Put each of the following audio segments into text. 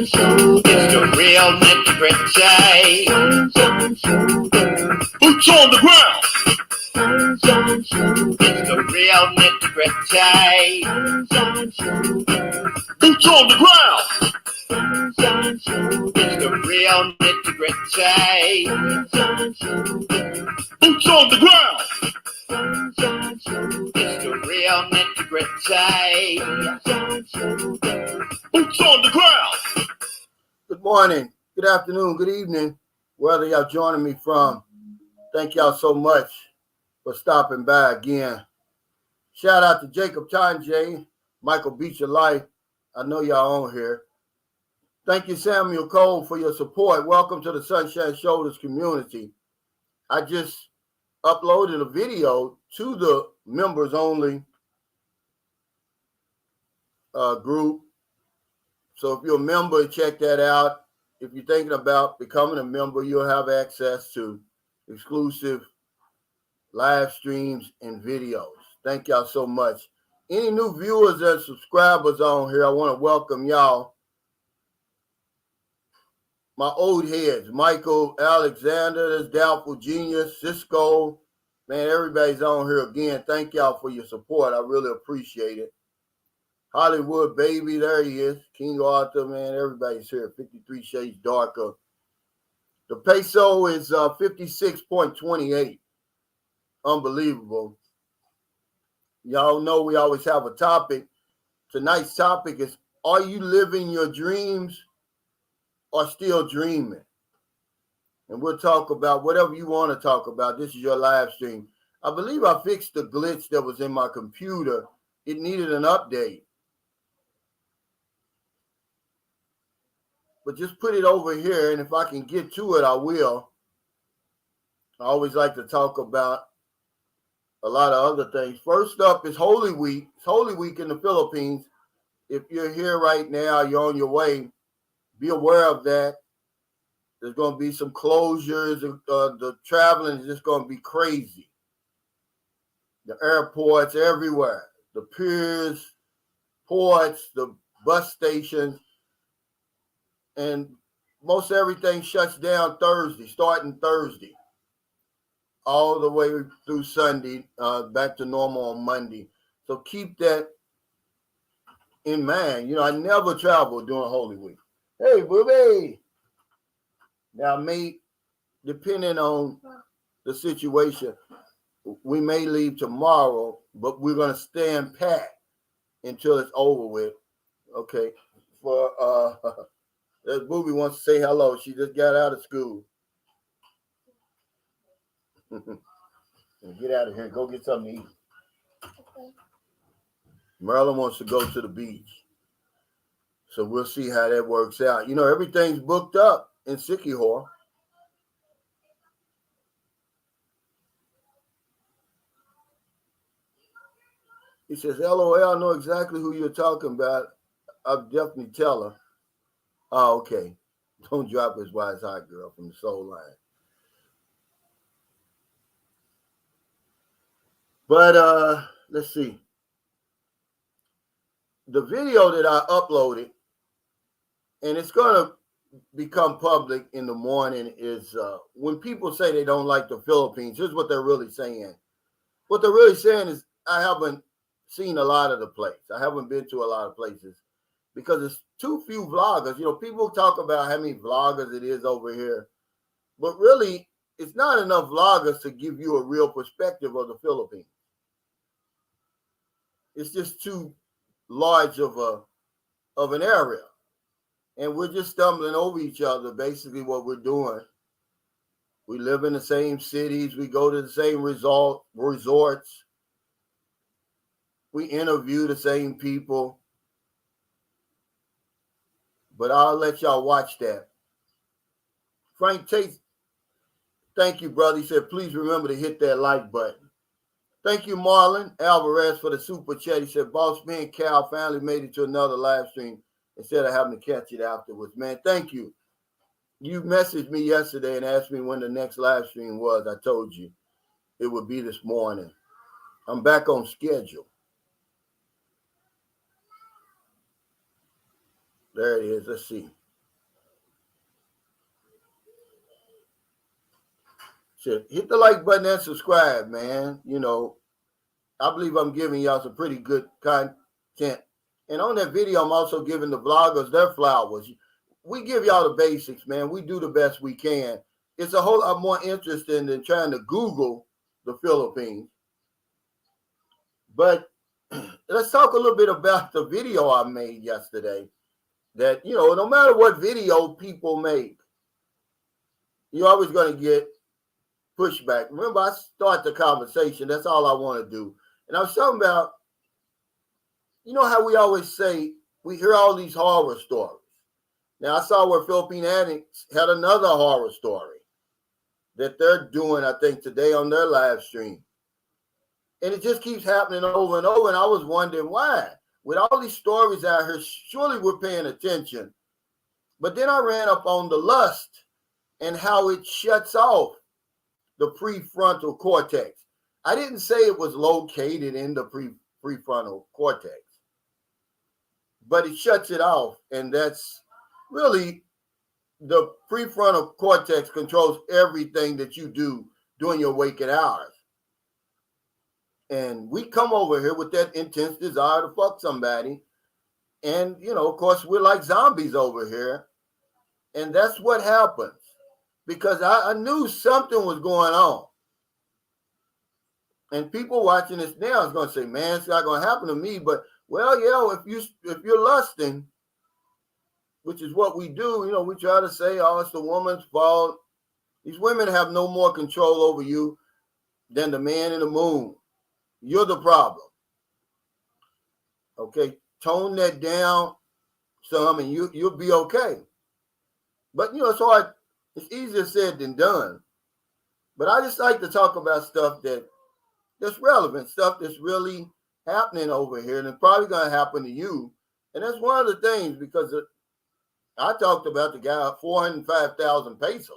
It's the real nitty-gritty. Boots on the ground. It's the real nitty-gritty. Boots on the ground. It's the real nitty-gritty. Boots on the ground. It's the real nitty-gritty. Boots on the ground. Good morning, good afternoon, good evening, wherever y'all joining me from. Thank y'all so much for stopping by again. Shout out to Jacob Tanjay, Michael Beecher Life. I know y'all on here. Thank you, Samuel Cole, for your support. Welcome to the Sunshine Shoulders community. I just uploaded a video to the members only group. So if you're a member, check that out. If you're thinking about becoming a member, you'll have access to exclusive live streams and videos. Thank y'all so much. Any new viewers and subscribers on here, I want to welcome y'all. My old heads, Michael, Alexander, this Doubtful Genius, Cisco, man, everybody's on here again. Thank y'all for your support. I really appreciate it. Hollywood Baby, there he is. King Arthur, man, everybody's here. 53 Shades Darker. The peso is 56.28. Unbelievable. Y'all know we always have a topic. Tonight's topic is, are you living your dreams or still dreaming? And we'll talk about whatever you want to talk about. This is your live stream. I believe I fixed the glitch that was in my computer. It needed an update. But just put it over here, and if I can get to it, I will. I always like to talk about a lot of other things. First up is Holy Week. It's Holy Week in the Philippines. If you're here right now, you're on your way, be aware of that. There's going to be some closures. The traveling is just going to be crazy. The airports everywhere, the piers, ports, the bus stations, and most everything shuts down Thursday, starting Thursday, all the way through Sunday, back to normal on Monday. So keep that in mind. You know, I never travel during Holy Week. Hey, booby. Now, depending on the situation, we may leave tomorrow, but we're going to stand pat until it's over with. Okay. For this booby wants to say hello. She just got out of school. Get out of here. Go get something to eat. Okay. Merlin wants to go to the beach. So we'll see how that works out. You know, everything's booked up in Sikihor. He says, LOL, I know exactly who you're talking about. I'll definitely tell her. Oh, okay. Don't drop his wise hot girl from the soul line. But let's see. The video that I uploaded, and it's going to become public in the morning, is when people say they don't like the Philippines, here's what they're really saying. What they're really saying is, I haven't seen a lot of the place. I haven't been to a lot of places because it's too few vloggers. You know, people talk about how many vloggers it is over here, but really, it's not enough vloggers to give you a real perspective of the Philippines. It's just too large of an area. And we're just stumbling over each other, basically what we're doing. We live in the same cities. We go to the same resorts. We interview the same people. But I'll let y'all watch that. Frank Tate, thank you, brother. He said, please remember to hit that like button. Thank you, Marlon Alvarez, for the super chat. He said, Boss Man Cal finally made it to another live stream instead of having to catch it afterwards. Man, thank you. You messaged me yesterday and asked me when the next live stream was. I told you it would be this morning. I'm back on schedule. There it is. Let's see. So hit the like button and subscribe, man. You know, I believe I'm giving y'all some pretty good content. And on that video, I'm also giving the vloggers their flowers. We give y'all the basics, man. We do the best we can. It's a whole lot more interesting than trying to Google the Philippines. But let's talk a little bit about the video I made yesterday. That, you know, no matter what video people make, you're always going to get pushback. Remember, I start the conversation. That's all I want to do. And I was talking about, you know how we always say, we hear all these horror stories. Now, I saw where Philippine addicts had another horror story that they're doing, I think, today on their live stream. And it just keeps happening over and over. And I was wondering why. With all these stories out here, surely we're paying attention. But then I ran up on the lust and how it shuts off the prefrontal cortex. I didn't say it was located in the prefrontal cortex, but it shuts it off. And that's really, the prefrontal cortex controls everything that you do during your waking hours. And we come over here with that intense desire to fuck somebody. And, you know, of course, we're like zombies over here. And that's what happens. Because I knew something was going on. And people watching this now is going to say, man, it's not going to happen to me. But, well, yeah, if you're lusting, which is what we do, you know, we try to say, oh, it's the woman's fault. These women have no more control over you than the man in the moon. You're the problem. Okay, tone that down some and you'll be okay. But, you know, it's easier said than done. But I just like to talk about stuff that's relevant, stuff that's really happening over here, and it's probably going to happen to you. And that's one of the things, because I talked about the guy, 405,000 pesos.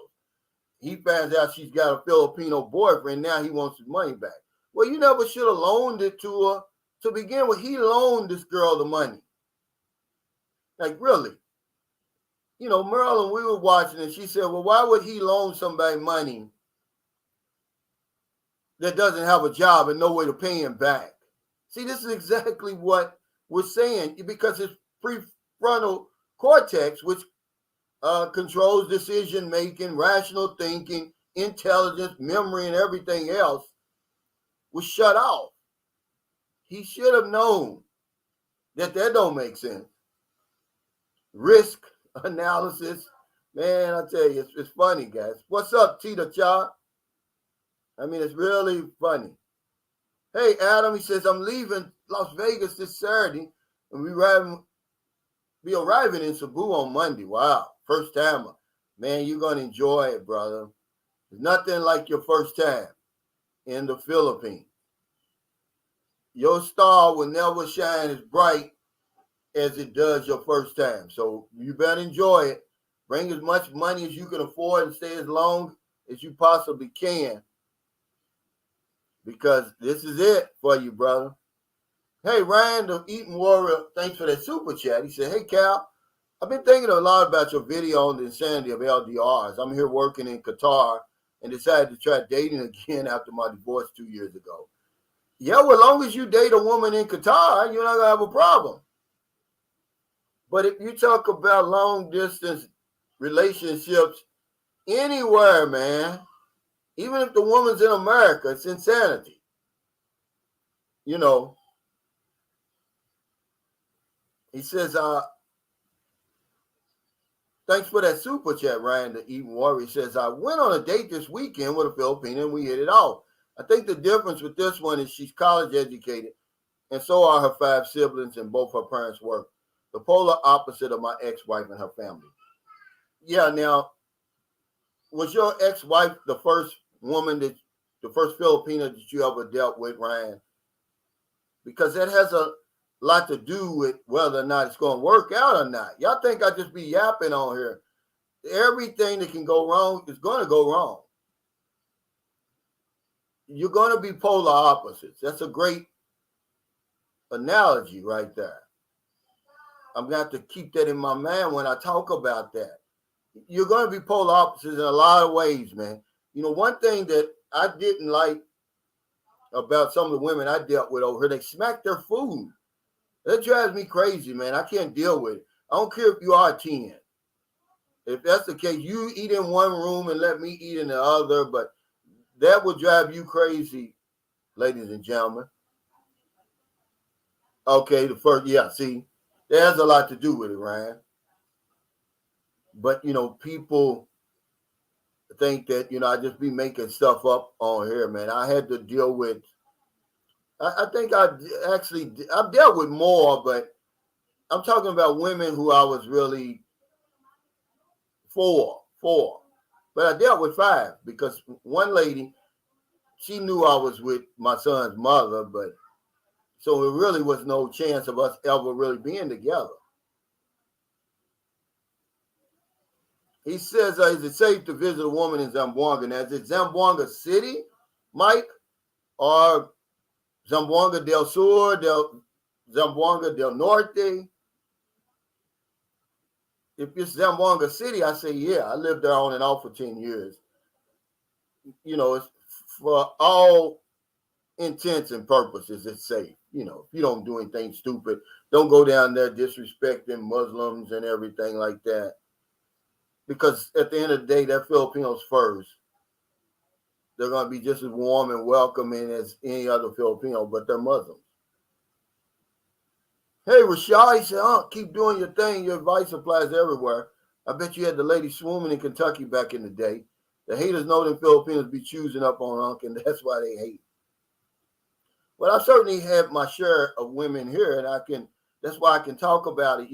He finds out she's got a Filipino boyfriend. Now he wants his money back. Well, you never should have loaned it to her to begin with. He loaned this girl the money. Like, really? You know, Marilyn, we were watching and she said, well, why would he loan somebody money that doesn't have a job and no way to pay him back? See, this is exactly what we're saying, because his prefrontal cortex, which controls decision-making, rational thinking, intelligence, memory, and everything else, was shut off. He should have known that don't make sense. Risk analysis, man, I tell you, it's funny, guys. What's up, Tita Cha? I mean, it's really funny. Hey, Adam, he says, I'm leaving Las Vegas this Saturday, and be arriving in Cebu on Monday. Wow, first timer. Man, you're going to enjoy it, brother. There's nothing like your first time in the Philippines. Your star will never shine as bright as it does your first time. So you better enjoy it. Bring as much money as you can afford and stay as long as you possibly can, because this is it for you, brother. Hey, Ryan, the Eating Warrior, thanks for that super chat. He said, hey, Cal, I've been thinking a lot about your video on the insanity of LDRs. I'm here working in Qatar and decided to try dating again after my divorce 2 years ago. Yeah, well, as long as you date a woman in Qatar, you're not going to have a problem. But if you talk about long distance relationships anywhere, man, even if the woman's in America, it's insanity. You know, he says, thanks for that super chat, Ryan, the Eating Warrior. He says, I went on a date this weekend with a Filipino and we hit it off. I think the difference with this one is she's college educated, and so are her 5 siblings, and both her parents work. The polar opposite of my ex-wife and her family. Yeah, now, was your ex-wife the first Filipino that you ever dealt with, Ryan? Because that has a lot to do with whether or not it's going to work out or not. Y'all think I just be yapping on here. Everything that can go wrong is going to go wrong. You're going to be polar opposites. That's a great analogy right there. I'm going to have to keep that in my mind when I talk about that. You're going to be polar opposites in a lot of ways, man. one thing that I didn't like about some of the women I dealt with over here, they smack their food. That drives me crazy, man. I can't deal with it. I don't care if you are 10. If that's the case, you eat in one room and let me eat in the other, but that would drive you crazy, ladies and gentlemen. Okay, the first, yeah, see, that has a lot to do with it, Ryan. But, people think that, I just be making stuff up on here, man. I had to deal with, I think I've dealt with more, but I'm talking about women who I was really four. But I dealt with 5 because one lady, she knew I was with my son's mother, but so it really was no chance of us ever really being together. He says, is it safe to visit a woman in Zamboanga? Now, is it Zamboanga City, Mike, or Zamboanga del Sur, Zamboanga del Norte? If it's Zamboanga City, I say, yeah, I lived there on and off for 10 years. It's for all intents and purposes, it's safe. If you don't do anything stupid, don't go down there disrespecting Muslims and everything like that. Because at the end of the day, they're Filipinos first. They're going to be just as warm and welcoming as any other Filipino, but they're Muslims. Hey, Rashad, he said, keep doing your thing. Your advice applies everywhere. I bet you had the lady swimming in Kentucky back in the day. The haters know them Filipinos be choosing up on Unc, and that's why they hate. But I certainly have my share of women here, and that's why I can talk about it.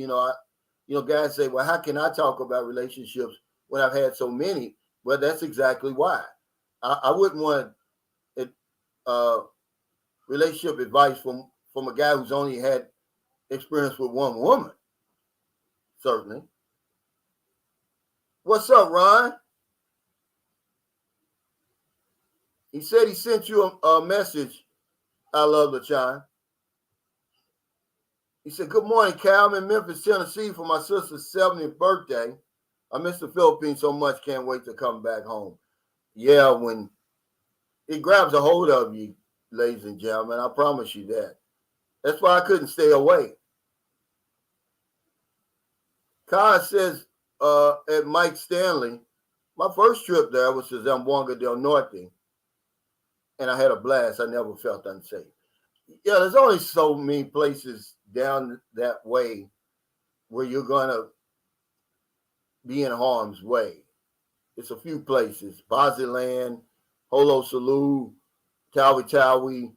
Guys say, well, how can I talk about relationships when I've had so many? Well, that's exactly why. I wouldn't want relationship advice from a guy who's only had experience with one woman. Certainly. What's up, Ron? He said he sent you a message. I love the chime. He said, good morning, Cal. I'm in Memphis, Tennessee for my sister's 70th birthday. I miss the Philippines so much, can't wait to come back home. Yeah, when it grabs a hold of you, ladies and gentlemen, I promise you that. That's why I couldn't stay away. Kyle says, at Mike Stanley, my first trip there was to Zamboanga del Norte, and I had a blast. I never felt unsafe. Yeah, there's only so many places down that way where you're going to be in harm's way. It's a few places: Baziland, Holo Salud, Tawi Tawi,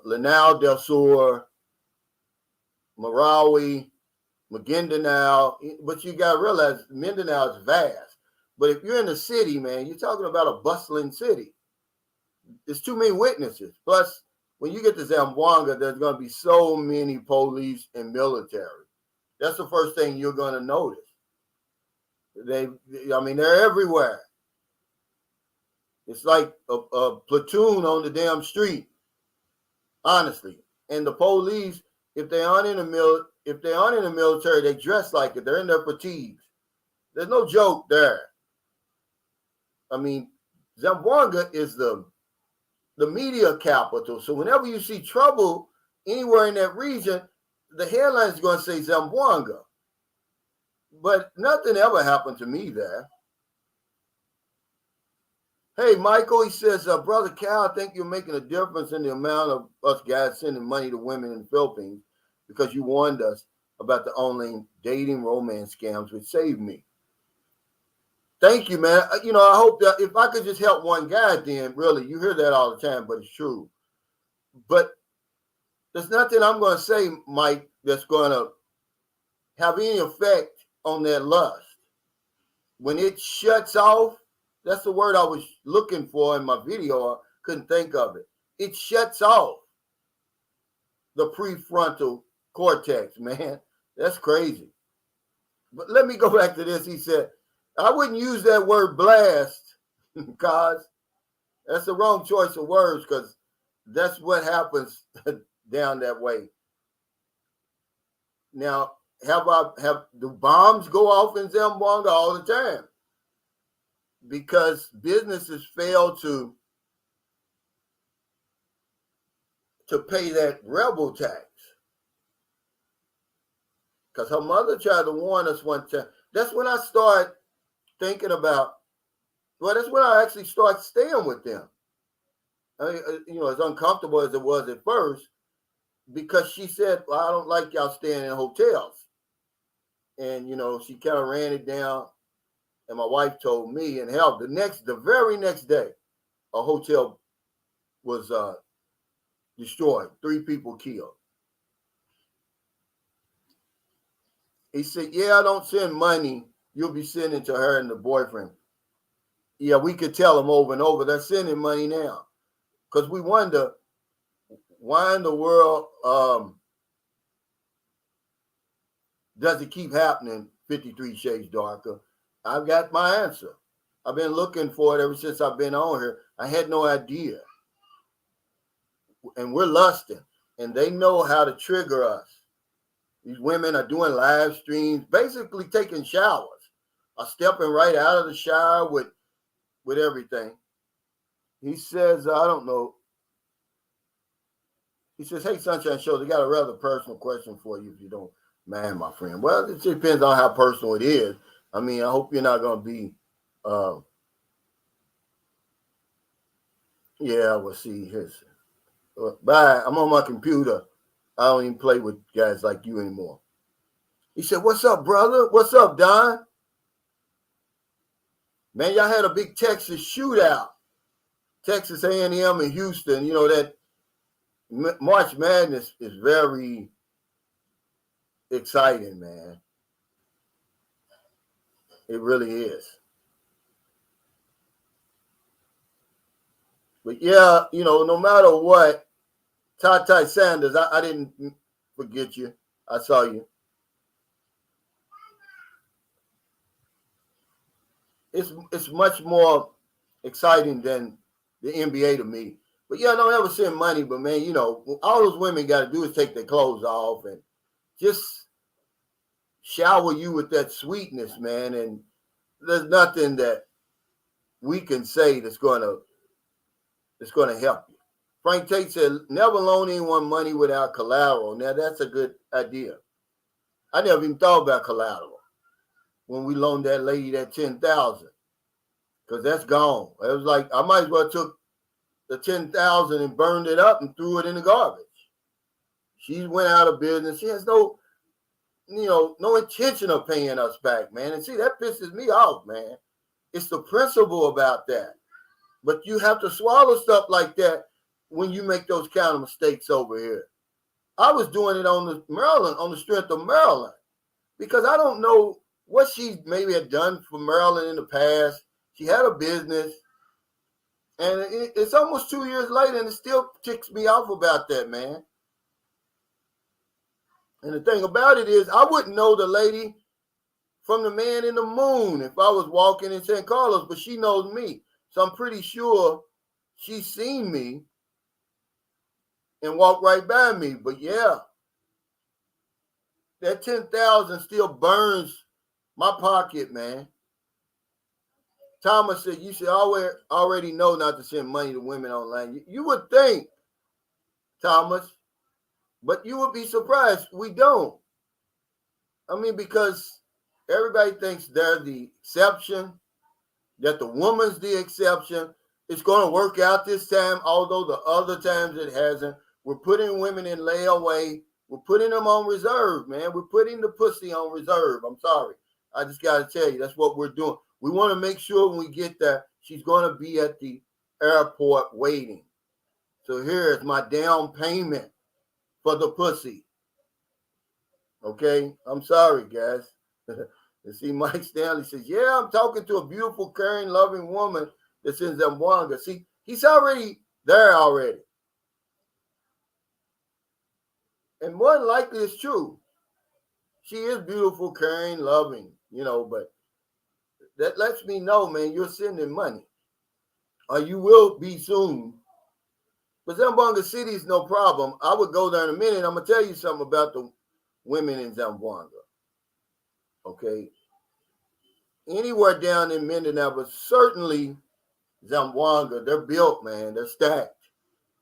Lanao del Sur, Marawi, Mindanao. But you got to realize Mindanao is vast. But if you're in the city, man, you're talking about a bustling city. There's too many witnesses. Plus, when you get to Zamboanga, there's going to be so many police and military. That's the first thing you're going to notice. They're everywhere. It's like a platoon on the damn street, honestly. And the police, if they aren't in the military, they dress like it. They're in their fatigues. There's no joke there. I mean, Zamboanga is the media capital. So whenever you see trouble anywhere in that region, the headline is going to say Zamboanga. But nothing ever happened to me there. Hey, Michael, he says, Brother Cal, I think you're making a difference in the amount of us guys sending money to women in the Philippines because you warned us about the online dating romance scams, which saved me. Thank you, man. I hope that if I could just help one guy, then really, you hear that all the time, but it's true. But there's nothing I'm going to say, Mike, that's going to have any effect on that lust. When it shuts off, that's the word I was looking for in my video. I couldn't think of it. It shuts off the prefrontal cortex, man. That's crazy. But let me go back to this. He said, I wouldn't use that word blast because that's the wrong choice of words because that's what happens down that way. Now, do bombs go off in Zamboanga all the time? because businesses fail to pay that rebel tax. Because her mother tried to warn us one time. That's when I started thinking about, well, that's when I actually started staying with them. I mean, as uncomfortable as it was at first, because she said, well, I don't like y'all staying in hotels. And, she kind of ran it down. And my wife told me, and hell, the very next day, a hotel was destroyed. 3 people killed. He said, yeah, I don't send money. You'll be sending to her and the boyfriend. Yeah, we could tell them over and over, they're sending money now. Because we wonder, why in the world does it keep happening 53 Shades Darker? I've got my answer. I've been looking for it ever since I've been on here. I had no idea. And we're lusting. And they know how to trigger us. These women are doing live streams, basically taking showers, are stepping right out of the shower with everything. He says, I don't know. He says, hey, Sunshine Show, they got a rather personal question for you if you don't mind, my friend. Well, it depends on how personal it is. I mean, I hope you're not going to be, we'll see. Bye. I'm on my computer. I don't even play with guys like you anymore. He said, what's up, brother? What's up, Don? Man, y'all had a big Texas shootout. Texas A&M and Houston. That March Madness is very exciting, man. It really is. But yeah, no matter what, Ty Sanders, I didn't forget you. I saw you. It's much more exciting than the NBA to me. But yeah, don't ever send money. But man, all those women got to do is take their clothes off and just shower you with that sweetness, man. And there's nothing that we can say that's going to help you. Frank Tate said, never loan anyone money without collateral. Now, that's a good idea. I never even thought about collateral when we loaned that lady that $10,000, because that's gone. It was like, I might as well took the $10,000 and burned it up and threw it in the garbage. She went out of business. She has no intention of paying us back, man. And see, that pisses me off, man. It's the principle about that. But you have to swallow stuff like that when you make those kind of mistakes over here. I was doing it on the strength of Maryland, because I don't know what she maybe had done for Maryland in the past. She had a business, and it's almost 2 years later, and it still ticks me off about that, man. And the thing about it is, I wouldn't know the lady from the man in the moon if I was walking in San Carlos, but she knows me. So I'm pretty sure she's seen me and walked right by me. But yeah, that 10,000 still burns my pocket, man. Thomas said, you should already know not to send money to women online. You would think, Thomas, but you would be surprised. We don't. I mean, because everybody thinks they're the exception, that the woman's the exception. It's going to work out this time, although the other times it hasn't. We're putting women in layaway. We're putting them on reserve, man. We're putting the pussy on reserve. I'm sorry. I just got to tell you, that's what we're doing. We want to make sure when we get there, she's going to be at the airport waiting. So here's my down payment for the pussy. Okay? I'm sorry, guys. And see, Mike Stanley says, yeah, I'm talking to a beautiful, caring, loving woman that's in Zamboanga. See, he's already there already. And more than likely it's true. She is beautiful, caring, loving, but that lets me know, man, you're sending money. Or you will be soon. But Zamboanga City is no problem. I would go there in a minute. I'm going to tell you something about the women in Zamboanga. Okay? anywhere down in Mindanao, but certainly Zamboanga. They're built, man. They're stacked.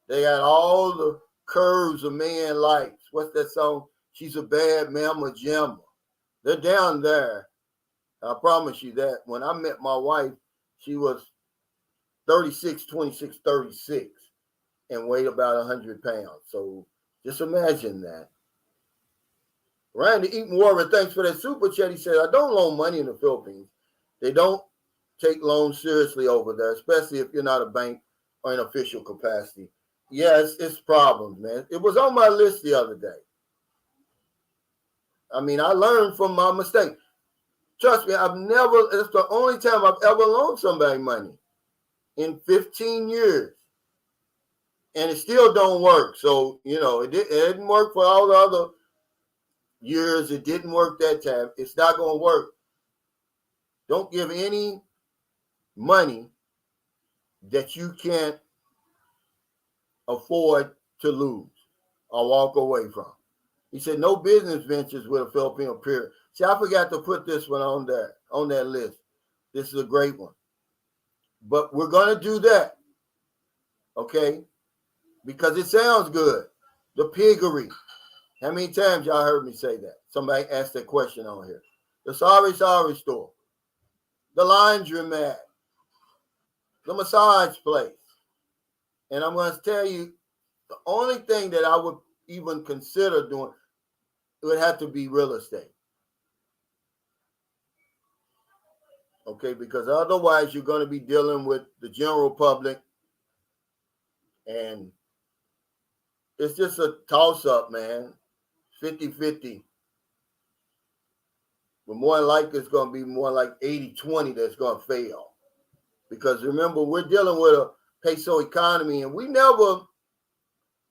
They got all the curves a man likes. What's that song? She's a bad mama jamma. They're down there. I promise you that. When I met my wife, she was 36, 26, 36 and weighed about 100 pounds. So just imagine that. Randy Eaton Warren, thanks for that super chat. He said, I don't loan money in the Philippines. They don't take loans seriously over there, especially if you're not a bank or in official capacity. Yeah, it's problems, man. It was on my list the other day. I mean, I learned from my mistake. Trust me, it's the only time I've ever loaned somebody money in 15 years. And it still don't work. So, it didn't work for all the other years. It didn't work that time. It's not going to work. Don't give any money that you can't afford to lose or walk away from. He said, no business ventures with a Filipino period. See, I forgot to put this one on that list. This is a great one. But we're going to do that, okay? Because it sounds good. The piggery. How many times y'all heard me say that? Somebody asked that question on here. The sorry store. The laundromat. The massage place. And I'm going to tell you, the only thing that I would even consider doing, it would have to be real estate. Okay, because otherwise you're going to be dealing with the general public, and it's just a toss-up, man. 50-50. But more than likely, it's going to be more like 80-20 that's going to fail. Because remember, we're dealing with a peso economy, and we never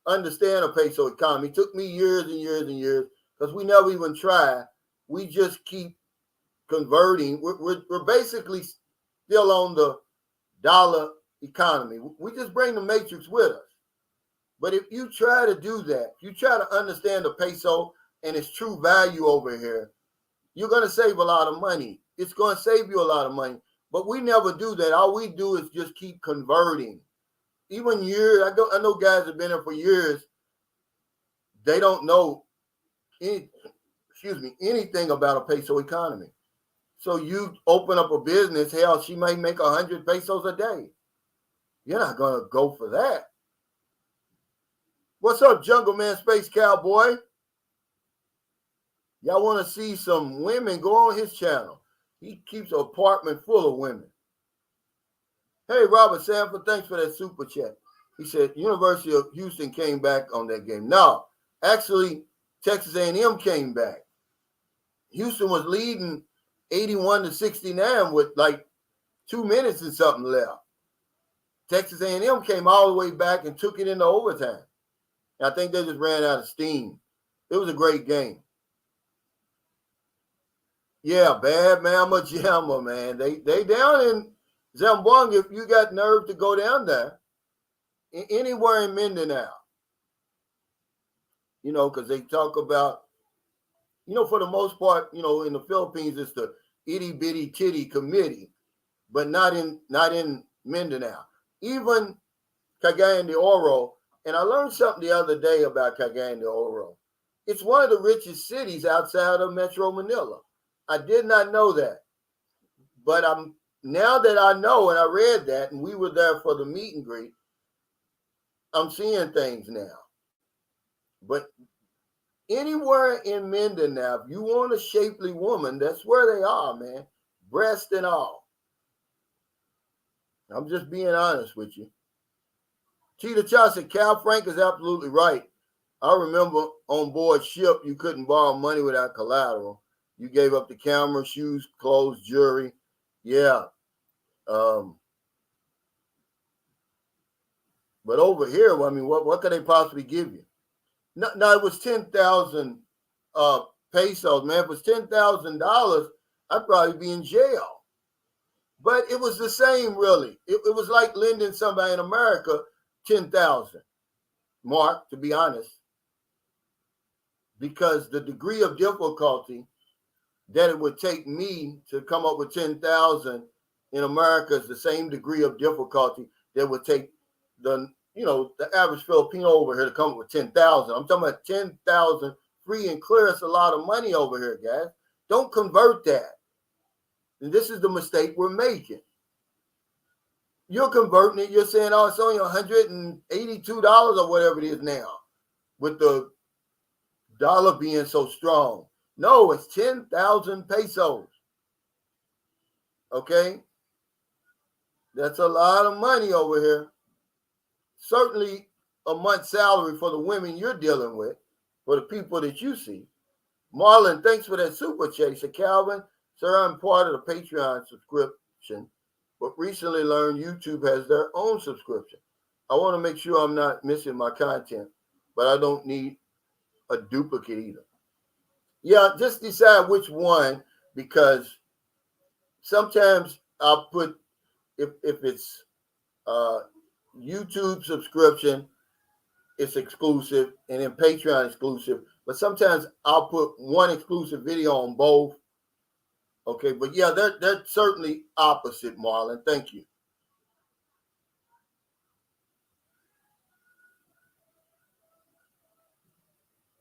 understand a peso economy. It took me years and years and years because we never even try. We just keep converting. We're basically still on the dollar economy. We just bring the matrix with us. But if you try to do that, if you try to understand the peso and its true value over here, you're going to save a lot of money. It's going to save you a lot of money. But we never do that. All we do is just keep converting. Even years, I know guys have been there for years. They don't know anything about a peso economy. So you open up a business, hell, she may make 100 pesos a day. You're not going to go for that. What's up, Jungle Man Space Cowboy? Y'all want to see some women? Go on his channel. He keeps an apartment full of women. Hey, Robert Sanford, thanks for that super chat. He said, University of Houston came back on that game. No, actually, Texas A&M came back. Houston was leading 81-69 with like 2 minutes and something left. Texas A&M came all the way back and took it into overtime. And I think they just ran out of steam. It was a great game. Yeah, bad mama jamma, man. They down in Zamboanga. If you got nerve to go down there, anywhere in Mindanao, because they talk about, for the most part, in the Philippines, it's the itty bitty titty committee, but not in Mindanao. Even Cagayan de Oro, and I learned something the other day about Cagayan de Oro. It's one of the richest cities outside of Metro Manila. I did not know that, but now that I know, and I read that, and we were there for the meet and greet, I'm seeing things now. But anywhere in Mindanao, if you want a shapely woman, that's where they are, man. Breast and all. I'm just being honest with you. Tita Cha said, Cal Frank is absolutely right. I remember on board ship, you couldn't borrow money without collateral. You gave up the camera, shoes, clothes, jewelry. Yeah. But over here, I mean, what could they possibly give you? No, it was 10,000 pesos, man. If it was $10,000, I'd probably be in jail. But it was the same, really. It was like lending somebody in America 10,000, Mark, to be honest, because the degree of difficulty that it would take me to come up with 10,000 in America is the same degree of difficulty that would take the average Filipino over here to come up with 10,000. I'm talking about 10,000 free and clear. It's a lot of money over here, guys. Don't convert that. And this is the mistake we're making. You're converting it. You're saying, oh, it's only $182 or whatever it is now, with the dollar being so strong. No, it's 10,000 pesos. Okay? That's a lot of money over here. Certainly a month's salary for the women you're dealing with, for the people that you see. Marlon, thanks for that super chat. He said, Calvin, sir, I'm part of the Patreon subscription, but recently learned YouTube has their own subscription. I want to make sure I'm not missing my content, but I don't need a duplicate either. Yeah, just decide which one, because sometimes I'll put, if it's YouTube subscription, it's exclusive, and then Patreon exclusive. But sometimes I'll put one exclusive video on both. Okay, but yeah, they're certainly opposite, Marlon. Thank you.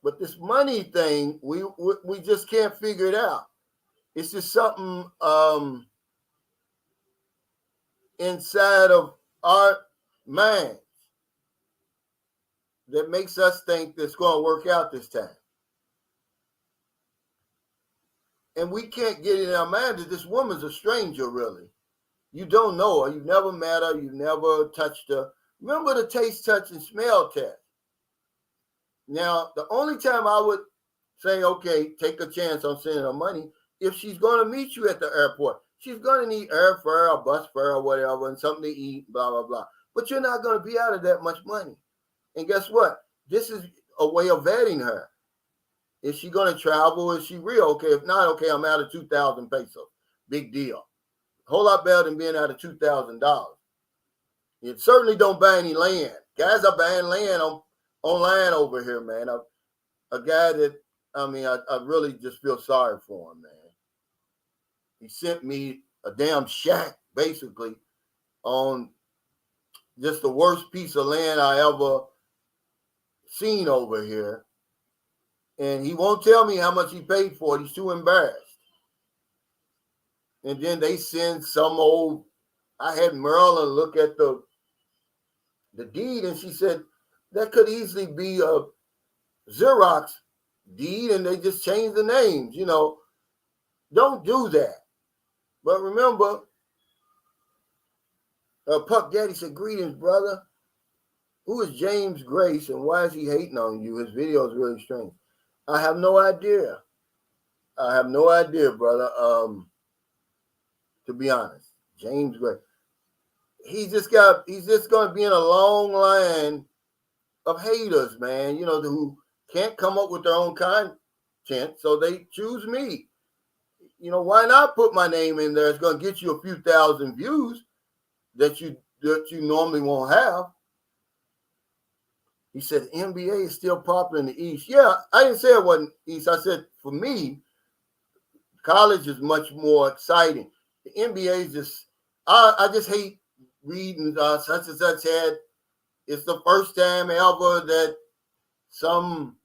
But this money thing, we just can't figure it out. It's just something inside of our minds that makes us think that's going to work out this time. And we can't get it in our mind that this woman's a stranger, really. You don't know her. You've never met her. You've never touched her. Remember the taste, touch, and smell test. Now, the only time I would say, okay, take a chance on sending her money, if she's going to meet you at the airport. She's going to need airfare or bus fare or whatever and something to eat, blah, blah, blah. But you're not going to be out of that much money. And guess what? This is a way of vetting her. Is she going to travel? Is she real? Okay, if not, okay, I'm out of 2,000 pesos. Big deal. A whole lot better than being out of $2,000. You certainly don't buy any land. Guys are buying land online over here, man. A guy that, I really just feel sorry for him, man. He sent me a damn shack, basically, on just the worst piece of land I ever seen over here. And he won't tell me how much he paid for it. He's too embarrassed. And then they send some old, I had Marilyn look at the deed, and she said, that could easily be a Xerox deed, and they just changed the names, Don't do that. But remember, Puck Daddy said, greetings, brother. Who is James Grace, and why is he hating on you? His video is really strange. I have no idea. I have no idea, brother. To be honest, James Grace. He's just going to be in a long line of haters, man, who can't come up with their own content, so they choose me. Why not put my name in there? It's going to get you a few thousand views that you normally won't have. He said, NBA is still popular in the East. Yeah, I didn't say it wasn't East. I said, for me, college is much more exciting. The NBA is just, I just hate reading such and such had. It's the first time ever that some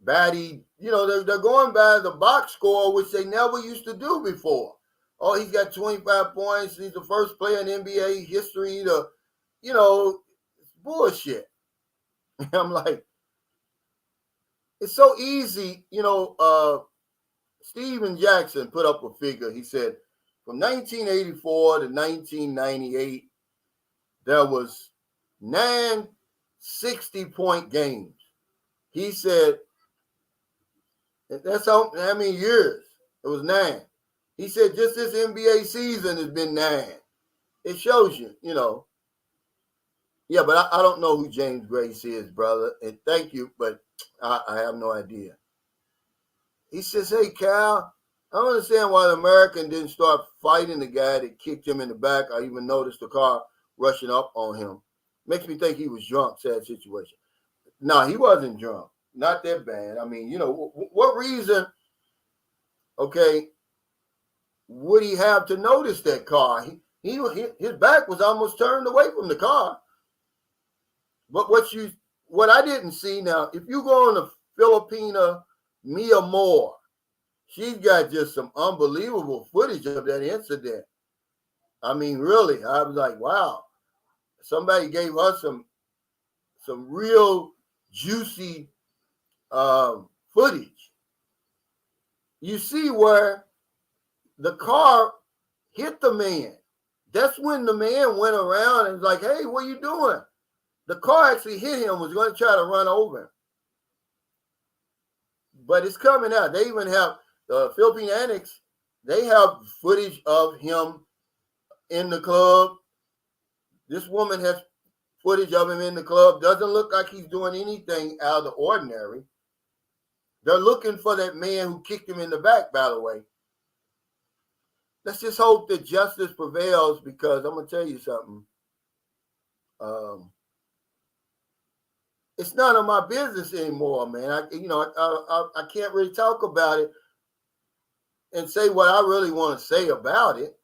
baddie, they're going by the box score, which they never used to do before. Oh, he's got 25 points. He's the first player in NBA history to, it's bullshit. I'm like, it's so easy. Steven Jackson put up a figure. He said from 1984 to 1998, there was 9 60-point games. He said, that's how many years? It was 9. He said just this NBA season has been 9. It shows you, Yeah, but I don't know who James Grace is, brother. And thank you, but I have no idea. He says, hey, Cal, I don't understand why the American didn't start fighting the guy that kicked him in the back. I even noticed the car rushing up on him. Makes me think he was drunk, sad situation. No, he wasn't drunk. Not that bad. What reason? okay, would he have to notice that car? His back was almost turned away from the car. But what I didn't see now, if you go on the Filipina Mia Moore, she's got just some unbelievable footage of that incident. I mean, really, I was like, wow, somebody gave us some real juicy footage. You see where the car hit the man. That's when the man went around and was like, hey, what are you doing? The car actually hit him, was going to try to run over him. But it's coming out. They even have Philippine Annex, they have footage of him in the club. This woman has footage of him in the club. Doesn't look like he's doing anything out of the ordinary. They're looking for that man who kicked him in the back, by the way. Let's just hope that justice prevails, because I'm going to tell you something. It's none of my business anymore, man. I can't really talk about it and say what I really want to say about it.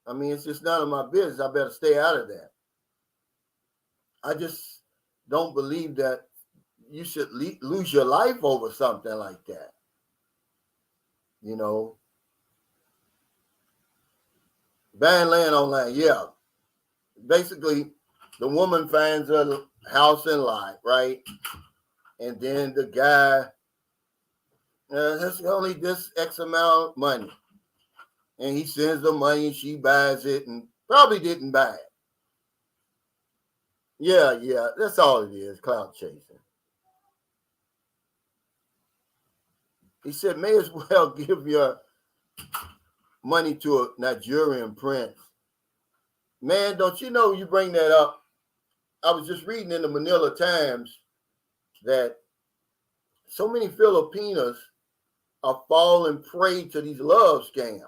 I mean, it's just none of my business. I better stay out of that. I just don't believe that you should lose your life over something like that. You know, buying land online, yeah. Basically, the woman finds her house and lot, right? And then the guy, that's only this X amount of money. And he sends the money, and she buys it, and probably didn't buy it. Yeah, that's all it is, clout chasing. He said, may as well give your money to a Nigerian prince. Man, don't you know, you bring that up. I was just reading in the Manila Times that so many Filipinos are falling prey to these love scams.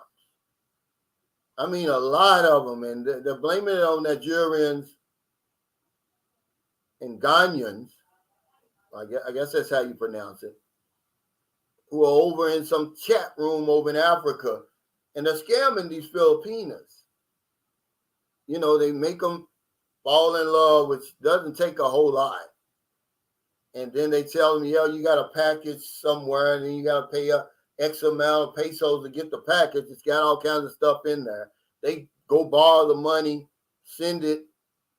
I mean, a lot of them, and they're blaming it on Nigerians and Ghanaians. I guess that's how you pronounce it. Who are over in some chat room over in Africa, and they're scamming these Filipinos. You know, they make them fall in love, which doesn't take a whole lot. And then they tell them, yeah, you got a package somewhere, and then you got to pay a X amount of pesos to get the package. It's got all kinds of stuff in there. They go borrow the money, send it,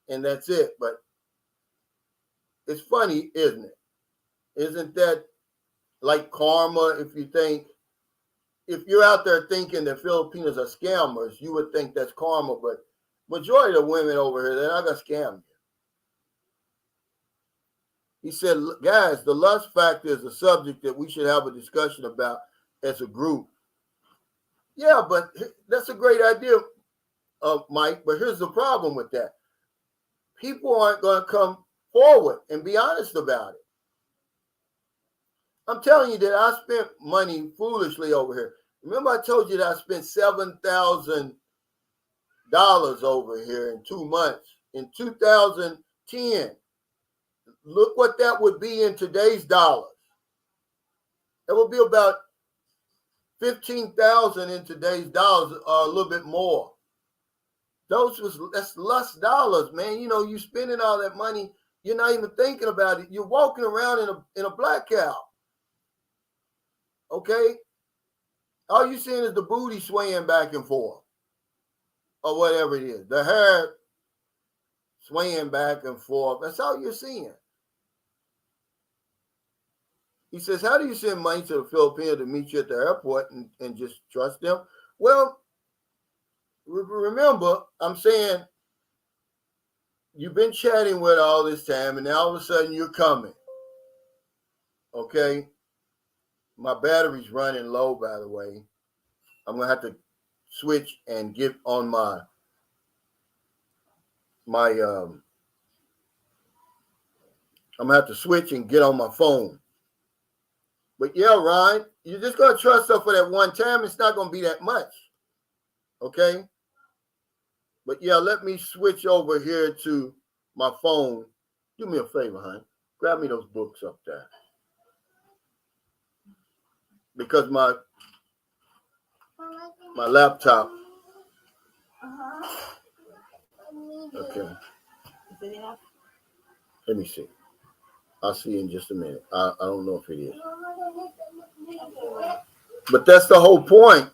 and that's it. But it's funny, isn't it? Isn't that like karma? If you're out there thinking that Filipinos are scammers, you would think that's karma. But majority of the women over here, they're not going to scam you. He said, guys, the lust factor is a subject that we should have a discussion about as a group. Yeah, but that's a great idea, Mike. But here's the problem with that. People aren't going to come forward and be honest about it. I'm telling you that I spent money foolishly over here. Remember I told you that I spent $7,000 over here in 2 months. In 2010, look what that would be in today's dollars. It would be about 15,000 in today's dollars, or a little bit more. That's lust dollars, man. You know, you spending all that money, you're not even thinking about it. You're walking around in a blackout. Okay? All you're seeing is the booty swaying back and forth, or whatever it is. The hair swaying back and forth. That's all you're seeing. He says, how do you send money to the Philippines to meet you at the airport and just trust them? Well, remember, I'm saying you've been chatting with all this time, and now all of a sudden you're coming. Okay? My battery's running low, by the way. I'm going to have to switch and get on my I'm going to have to switch and get on my phone. But yeah, Ryan, you're just going to trust her for that one time. It's not going to be that much. Okay? But yeah, let me switch over here to my phone. Do me a favor, hon. Grab me those books up there. because my laptop. Okay. Let me see. I'll see in just a minute. I don't know if it is. But that's the whole point,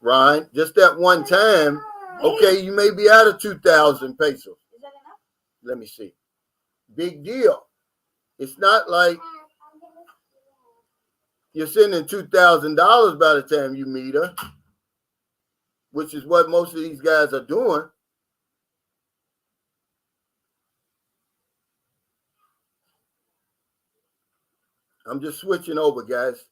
Ryan. Just that one time, okay, you may be out of 2,000 pesos. Is that enough? Let me see. Big deal. It's not like you're sending $2,000 by the time you meet her, which is what most of these guys are doing. I'm just switching over, guys.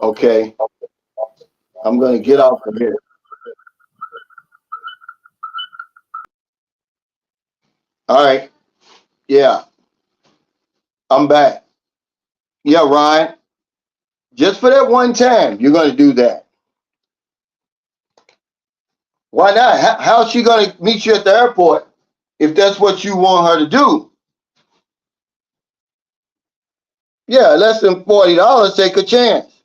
Okay. I'm going to get off of here. All right. Yeah. I'm back. Yeah, Ryan. Just for that one time, you're going to do that. Why not? How's she going to meet you at the airport if that's what you want her to do? Yeah, less than $40, take a chance.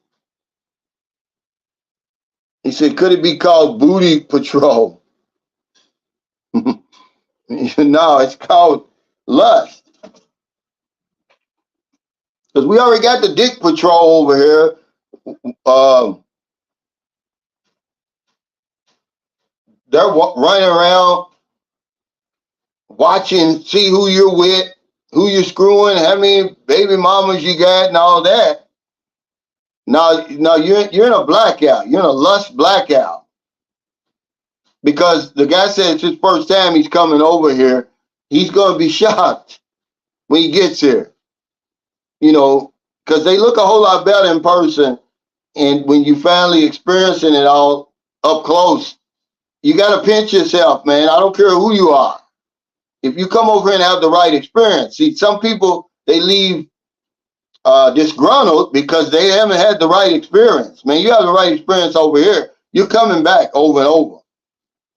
He said, could it be called booty patrol? No, it's called lust. Because we already got the dick patrol over here. They're running around watching, see who you're with, who you're screwing, how many baby mamas you got, and all that. Now you're in a blackout. You're in a lust blackout. Because the guy said it's his first time he's coming over here. He's going to be shocked when he gets here. You know, because they look a whole lot better in person. And when you finally experiencing it all up close, you got to pinch yourself, man. I don't care who you are. If you come over here and have the right experience. See, some people, they leave disgruntled because they haven't had the right experience. Man, you have the right experience over here. You're coming back over and over.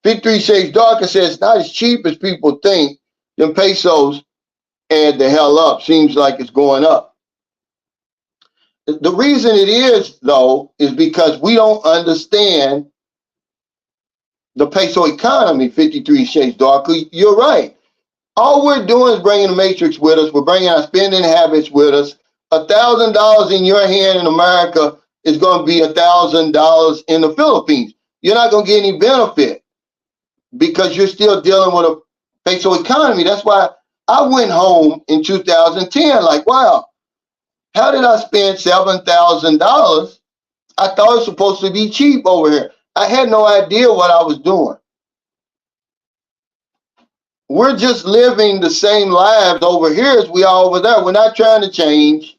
53 Shades Darker says it's not as cheap as people think. Them pesos add the hell up. Seems like it's going up. The reason it is, though, is because we don't understand the peso economy, 53 Shades Darker. You're right. All we're doing is bringing the matrix with us. We're bringing our spending habits with us. $1,000 in your hand in America is going to be $1,000 in the Philippines. You're not going to get any benefit because you're still dealing with a peso economy. That's why I went home in 2010 like, wow, how did I spend $7,000? I thought it was supposed to be cheap over here. I had no idea what I was doing. We're just living the same lives over here as we are over there. We're not trying to change.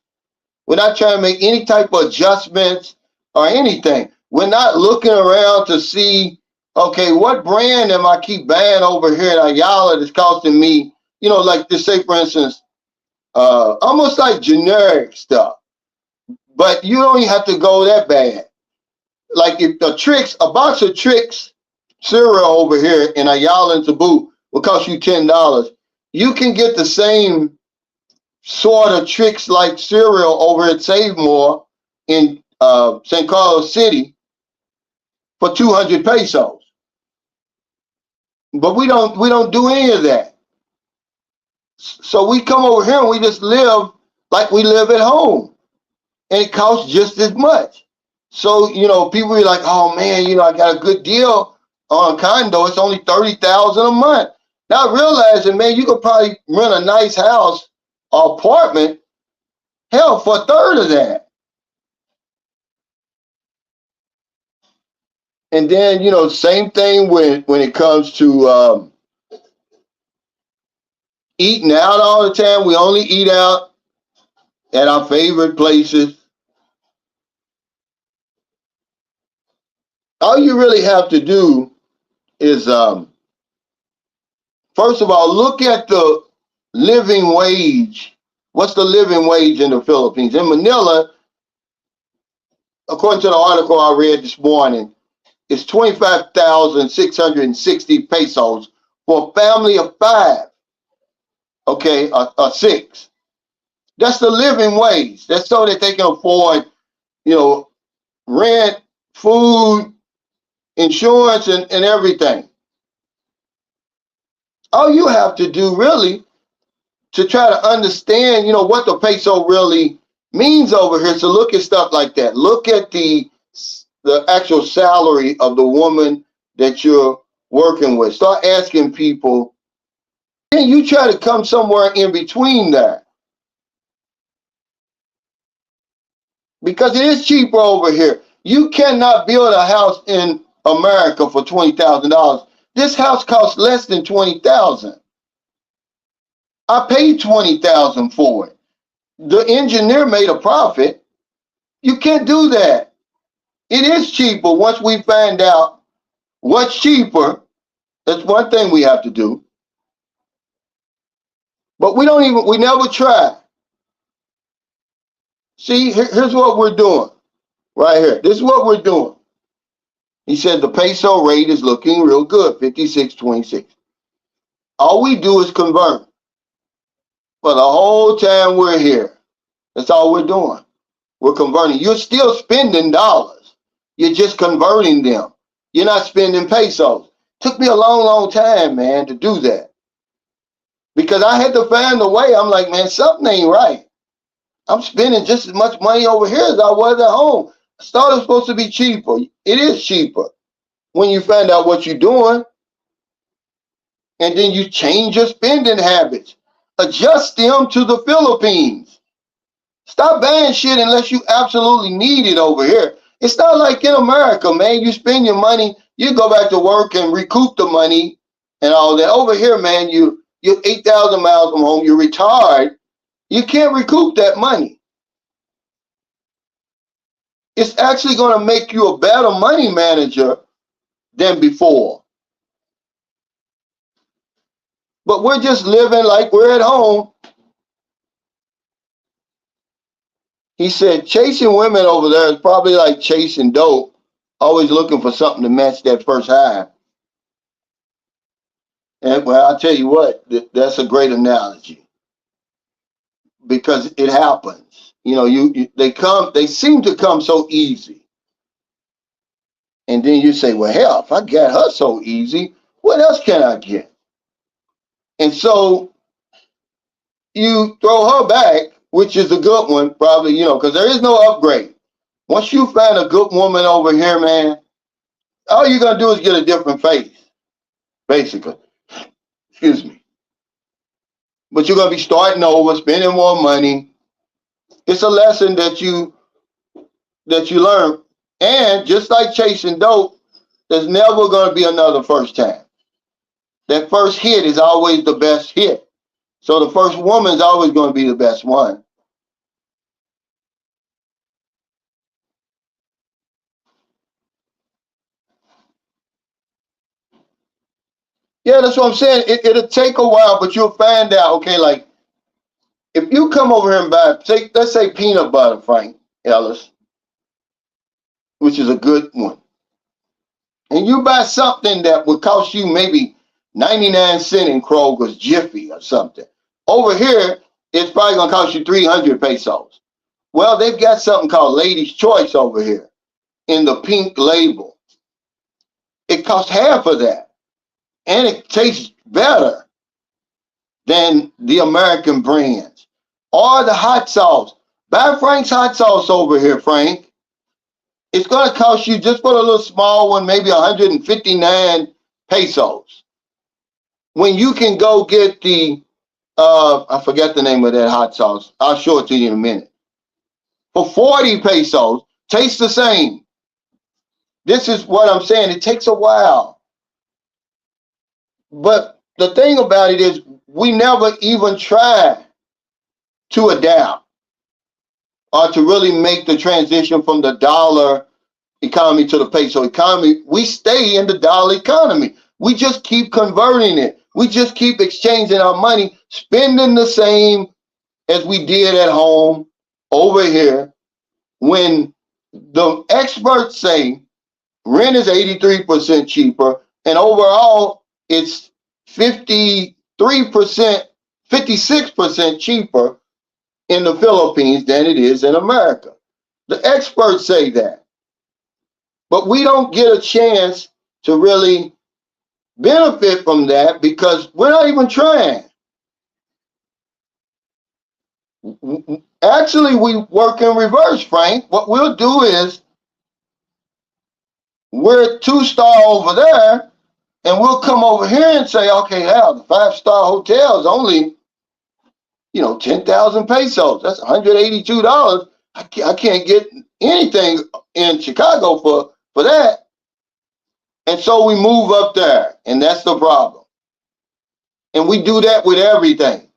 We're not trying to make any type of adjustments or anything. We're not looking around to see, okay, what brand am I keep buying over here in Ayala that's costing me, you know, like just say, for instance, almost like generic stuff. But you don't even have to go that bad. Like if the Trix, a box of Trix cereal over here in Ayala and Cebu will cost you $10. You can get the same sort of Trix like cereal over at Save More in St. Carlos City for 200 pesos. But we don't do any of that. So we come over here and we just live like we live at home. And it costs just as much. So, you know, people are like, oh man, you know, I got a good deal on a condo. It's only $30,000 a month. Not realizing, man, you could probably rent a nice house or apartment, hell, for a third of that. And then, you know, same thing when it comes to eating out all the time. We only eat out at our favorite places. All you really have to do is, first of all, look at the living wage. What's the living wage in the Philippines? In Manila, according to the article I read this morning, is 25,660 pesos for a family of 5, okay, or 6. That's the living wage. That's so that they can afford, rent, food, insurance, and everything. All you have to do really to try to understand, what the peso really means over here. So look at stuff like that. Look at the actual salary of the woman that you're working with. Start asking people. Then you try to come somewhere in between there. Because it is cheaper over here. You cannot build a house in America for $20,000. This house costs less than $20,000. I paid $20,000 for it. The engineer made a profit. You can't do that. It is cheaper once we find out what's cheaper. That's one thing we have to do. But we never try. See, here's what we're doing right here. This is what we're doing. He said the peso rate is looking real good, 56.26. All we do is convert. For the whole time we're here, that's all we're doing. We're converting. You're still spending dollars. You're just converting them. You're not spending pesos. Took me a long, long time, man, to do that. Because I had to find a way. I'm like, man, something ain't right. I'm spending just as much money over here as I was at home. I thought it was supposed to be cheaper. It is cheaper when you find out what you're doing. And then you change your spending habits. Adjust them to the Philippines. Stop buying shit unless you absolutely need it over here. It's not like in America, man. You spend your money, you go back to work and recoup the money and all that. Over here, man, you're 8,000 miles from home. You're retired. You can't recoup that money. It's actually going to make you a better money manager than before. But we're just living like we're at home. He said chasing women over there is probably like chasing dope, always looking for something to match that first high. And well, I'll tell you what, that's a great analogy. Because it happens. They seem to come so easy. And then you say, well, hell, if I got her so easy, what else can I get? And so you throw her back, which is a good one, probably, because there is no upgrade. Once you find a good woman over here, man, all you're going to do is get a different face, basically. Excuse me. But you're going to be starting over, spending more money. It's a lesson that you learn. And just like chasing dope, there's never going to be another first time. That first hit is always the best hit. So the first woman is always going to be the best one. Yeah, that's what I'm saying. It'll take a while, but you'll find out, okay, like, if you come over here and buy, let's say peanut butter, Frank Ellis, which is a good one, and you buy something that would cost you maybe 99 cents in Kroger's Jiffy or something. Over here, it's probably going to cost you 300 pesos. Well, they've got something called Lady's Choice over here in the pink label. It costs half of that. And it tastes better than the American brands. Or the hot sauce. Buy Frank's hot sauce over here, Frank. It's going to cost you, just for a little small one, maybe 159 pesos. When you can go get the, I forget the name of that hot sauce. I'll show it to you in a minute. For 40 pesos, tastes the same. This is what I'm saying. It takes a while. But the thing about it is we never even try to adapt or to really make the transition from the dollar economy to the peso economy. We stay in the dollar economy. We just keep converting it. We just keep exchanging our money, spending the same as we did at home over here. When the experts say Rent is 83% cheaper, and overall it's 53%, 56% cheaper in the Philippines than it is in America. The experts say that. But we don't get a chance to really benefit from that because we're not even trying. Actually, we work in reverse, Frank. What we'll do is we're 2-star over there, and we'll come over here and say, okay, hell, the 5-star hotel is only, 10,000 pesos. That's $182. I can't get anything in Chicago for that. And so we move up there, and that's the problem. And we do that with everything.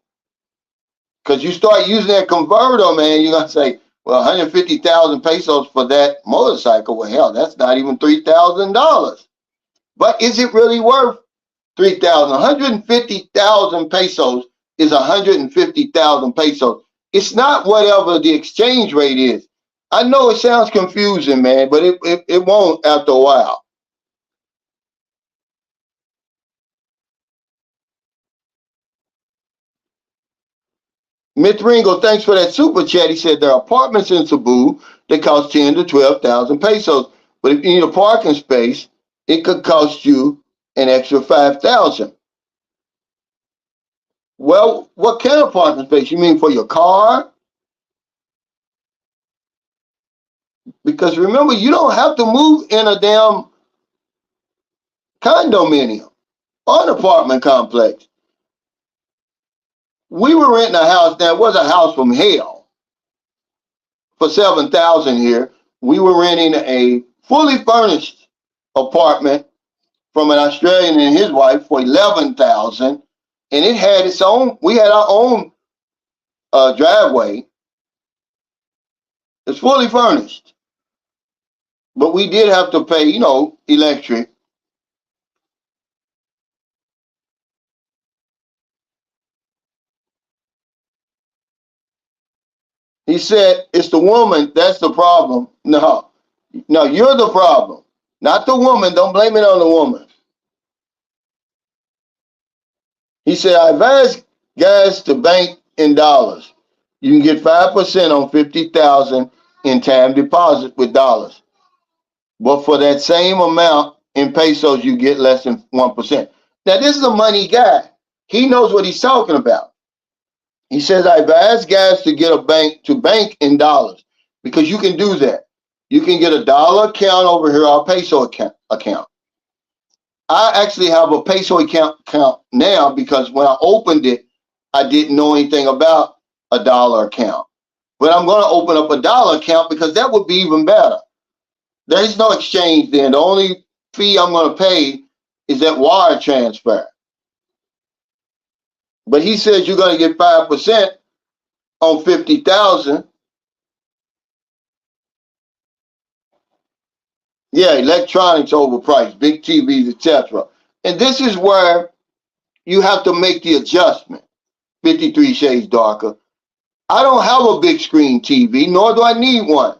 Because you start using that converter, man, you're going to say, well, 150,000 pesos for that motorcycle. Well, hell, that's not even $3,000. But is it really worth 3,000? 150,000 pesos is 150,000 pesos. It's not whatever the exchange rate is. I know it sounds confusing, man, but it won't after a while. Mithringo, thanks for that super chat. He said there are apartments in Cebu that cost 10 to 12,000 pesos. But if you need a parking space, it could cost you an extra 5,000. Well, what kind of parking space? You mean for your car? Because remember, you don't have to move in a damn condominium or an apartment complex. We were renting a house. Now, it was a house from hell for 7,000 here. We were renting a fully furnished apartment from an Australian and his wife for 11,000, and it had its own. We had our own driveway. It's fully furnished, but we did have to pay, electric. He said, it's the woman, that's the problem. No, you're the problem, not the woman. Don't blame it on the woman. He said, I advise guys to bank in dollars. You can get 5% on 50,000 in time deposit with dollars. But for that same amount in pesos, you get less than 1%. Now, this is a money guy. He knows what he's talking about. He says, I advise guys to get a bank in dollars because you can do that. You can get a dollar account over here or a peso account. I actually have a peso account now because when I opened it, I didn't know anything about a dollar account. But I'm going to open up a dollar account because that would be even better. There is no exchange then. The only fee I'm going to pay is that wire transfer. But he says you're going to get 5% on 50,000. Yeah, electronics overpriced, big TVs, etc. And this is where you have to make the adjustment. 53 shades darker. I don't have a big screen TV, nor do I need one.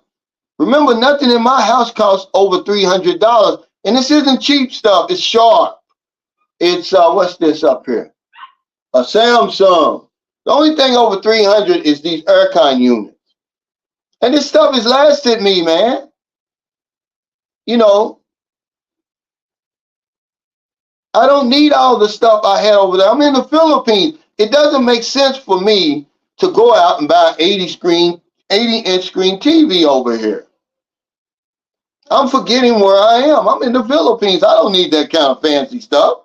Remember, nothing in my house costs over $300. And this isn't cheap stuff. It's Sharp. It's, what's this up here? A Samsung. The only thing over 300 is these aircon units. And this stuff has lasted me, man. I don't need all the stuff I had over there. I'm in the Philippines. It doesn't make sense for me to go out and buy an 80-inch screen TV over here. I'm forgetting where I am. I'm in the Philippines. I don't need that kind of fancy stuff.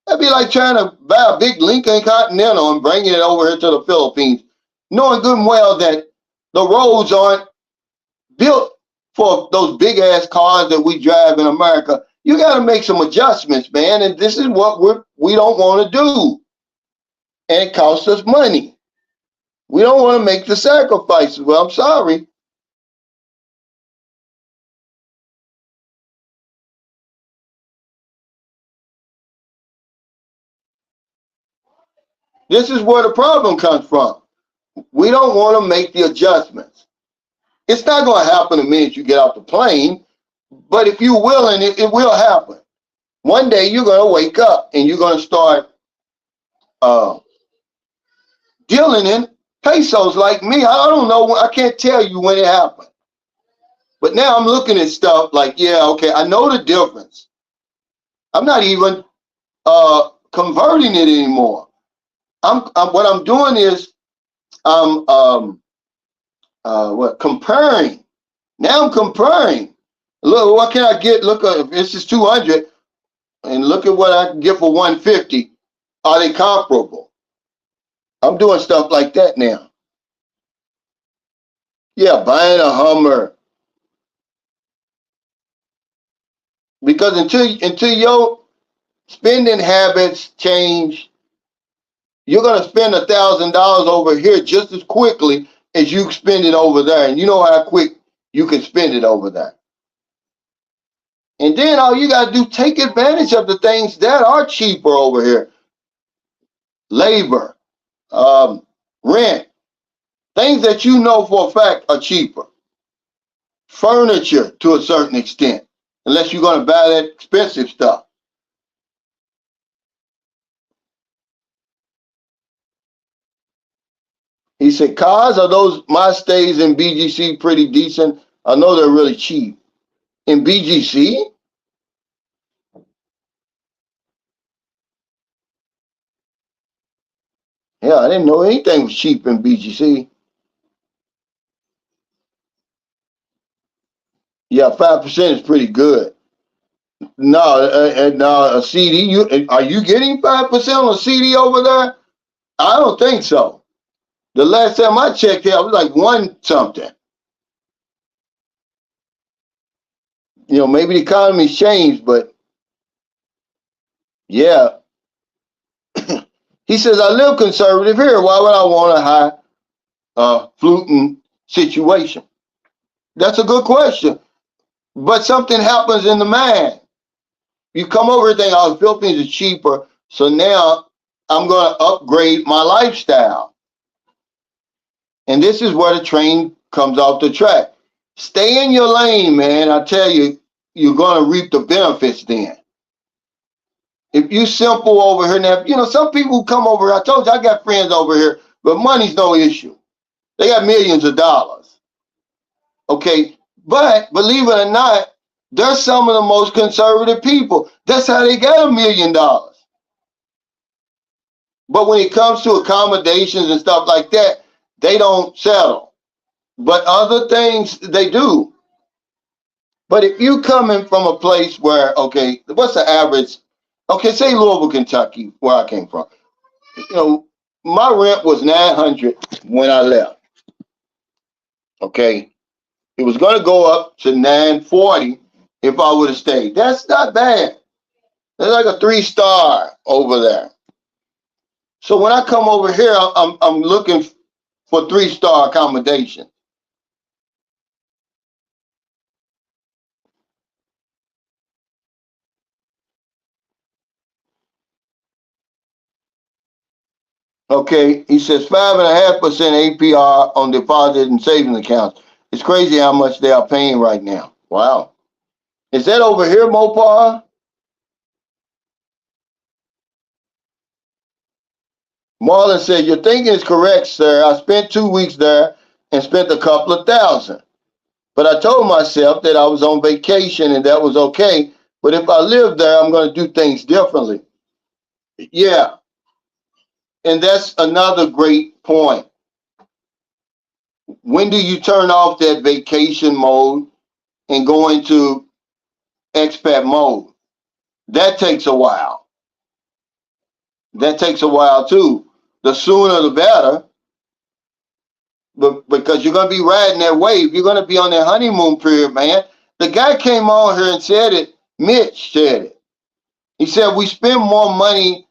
That'd be like trying to buy a big Lincoln Continental and bringing it over here to the Philippines, knowing good and well that the roads aren't built for those big ass cars that we drive in America. You got to make some adjustments, man. And this is what we don't want to do. And it costs us money. We don't want to make the sacrifices. Well, I'm sorry. This is where the problem comes from. We don't want to make the adjustments. It's not going to happen the minute you get off the plane, But if you're willing, it will happen. One day you're going to wake up and you're going to start uh, dealing in pesos like me. I don't know. I can't tell you when it happened. But now I'm looking at stuff like, yeah, okay, I know the difference. I'm not even converting it anymore. What I'm doing is I'm comparing. Now I'm comparing. Look, what can I get? Look, if this is 200, and look at what I can get for 150. Are they comparable? I'm doing stuff like that now. Yeah, buying a Hummer. Because until your spending habits change, you're gonna spend $1,000 over here just as quickly as you spend it over there. And you know how quick you can spend it over there. And then all you gotta do, take advantage of the things that are cheaper over here. Labor, rent, things that you know for a fact are cheaper. Furniture to a certain extent, unless you're gonna buy that expensive stuff. He said, cars, are those my stays in BGC pretty decent? I know they're really cheap. In BGC? Yeah, I didn't know anything was cheap in BGC. Yeah, 5% is pretty good. No, a CD. Are you getting 5% on a CD over there? I don't think so. The last time I checked it, I was like one something. You know, maybe the economy's changed, but yeah. He says, I live conservative here. Why would I want a high fluting situation? That's a good question. But something happens in the mind. You come over and think, oh, the Philippines is cheaper, so now I'm going to upgrade my lifestyle. And this is where the train comes off the track. Stay in your lane, man. I tell you, you're going to reap the benefits then. If you simple over here now, you know, some people who come over, I told you I got friends over here, but money's no issue. They got millions of dollars. Okay, but believe it or not, they're some of the most conservative people. That's how they got $1 million. But when it comes to accommodations and stuff like that, they don't settle. But other things, they do. But if you coming from a place where, okay, what's the average? Okay, say Louisville, Kentucky, where I came from. You know, my rent was $900 when I left. Okay, it was going to go up to $940 if I would have stayed. That's not bad. That's like a 3-star over there. So when I come over here, I'm looking for 3-star accommodation. Okay, he says 5.5% APR on deposit and savings accounts. It's crazy how much they are paying right now. Wow. Is that over here, Mopar? Marlon said, your thinking is correct, sir. I spent 2 weeks there and spent a couple of thousand. But I told myself that I was on vacation and that was okay. But if I live there, I'm going to do things differently. Yeah. And that's another great point. When do you turn off that vacation mode and go into expat mode? That takes a while. That takes a while too. The sooner the better. But because you're going to be riding that wave, you're going to be on that honeymoon period, man. The guy came on here and said it. Mitch said it. He said we spend more money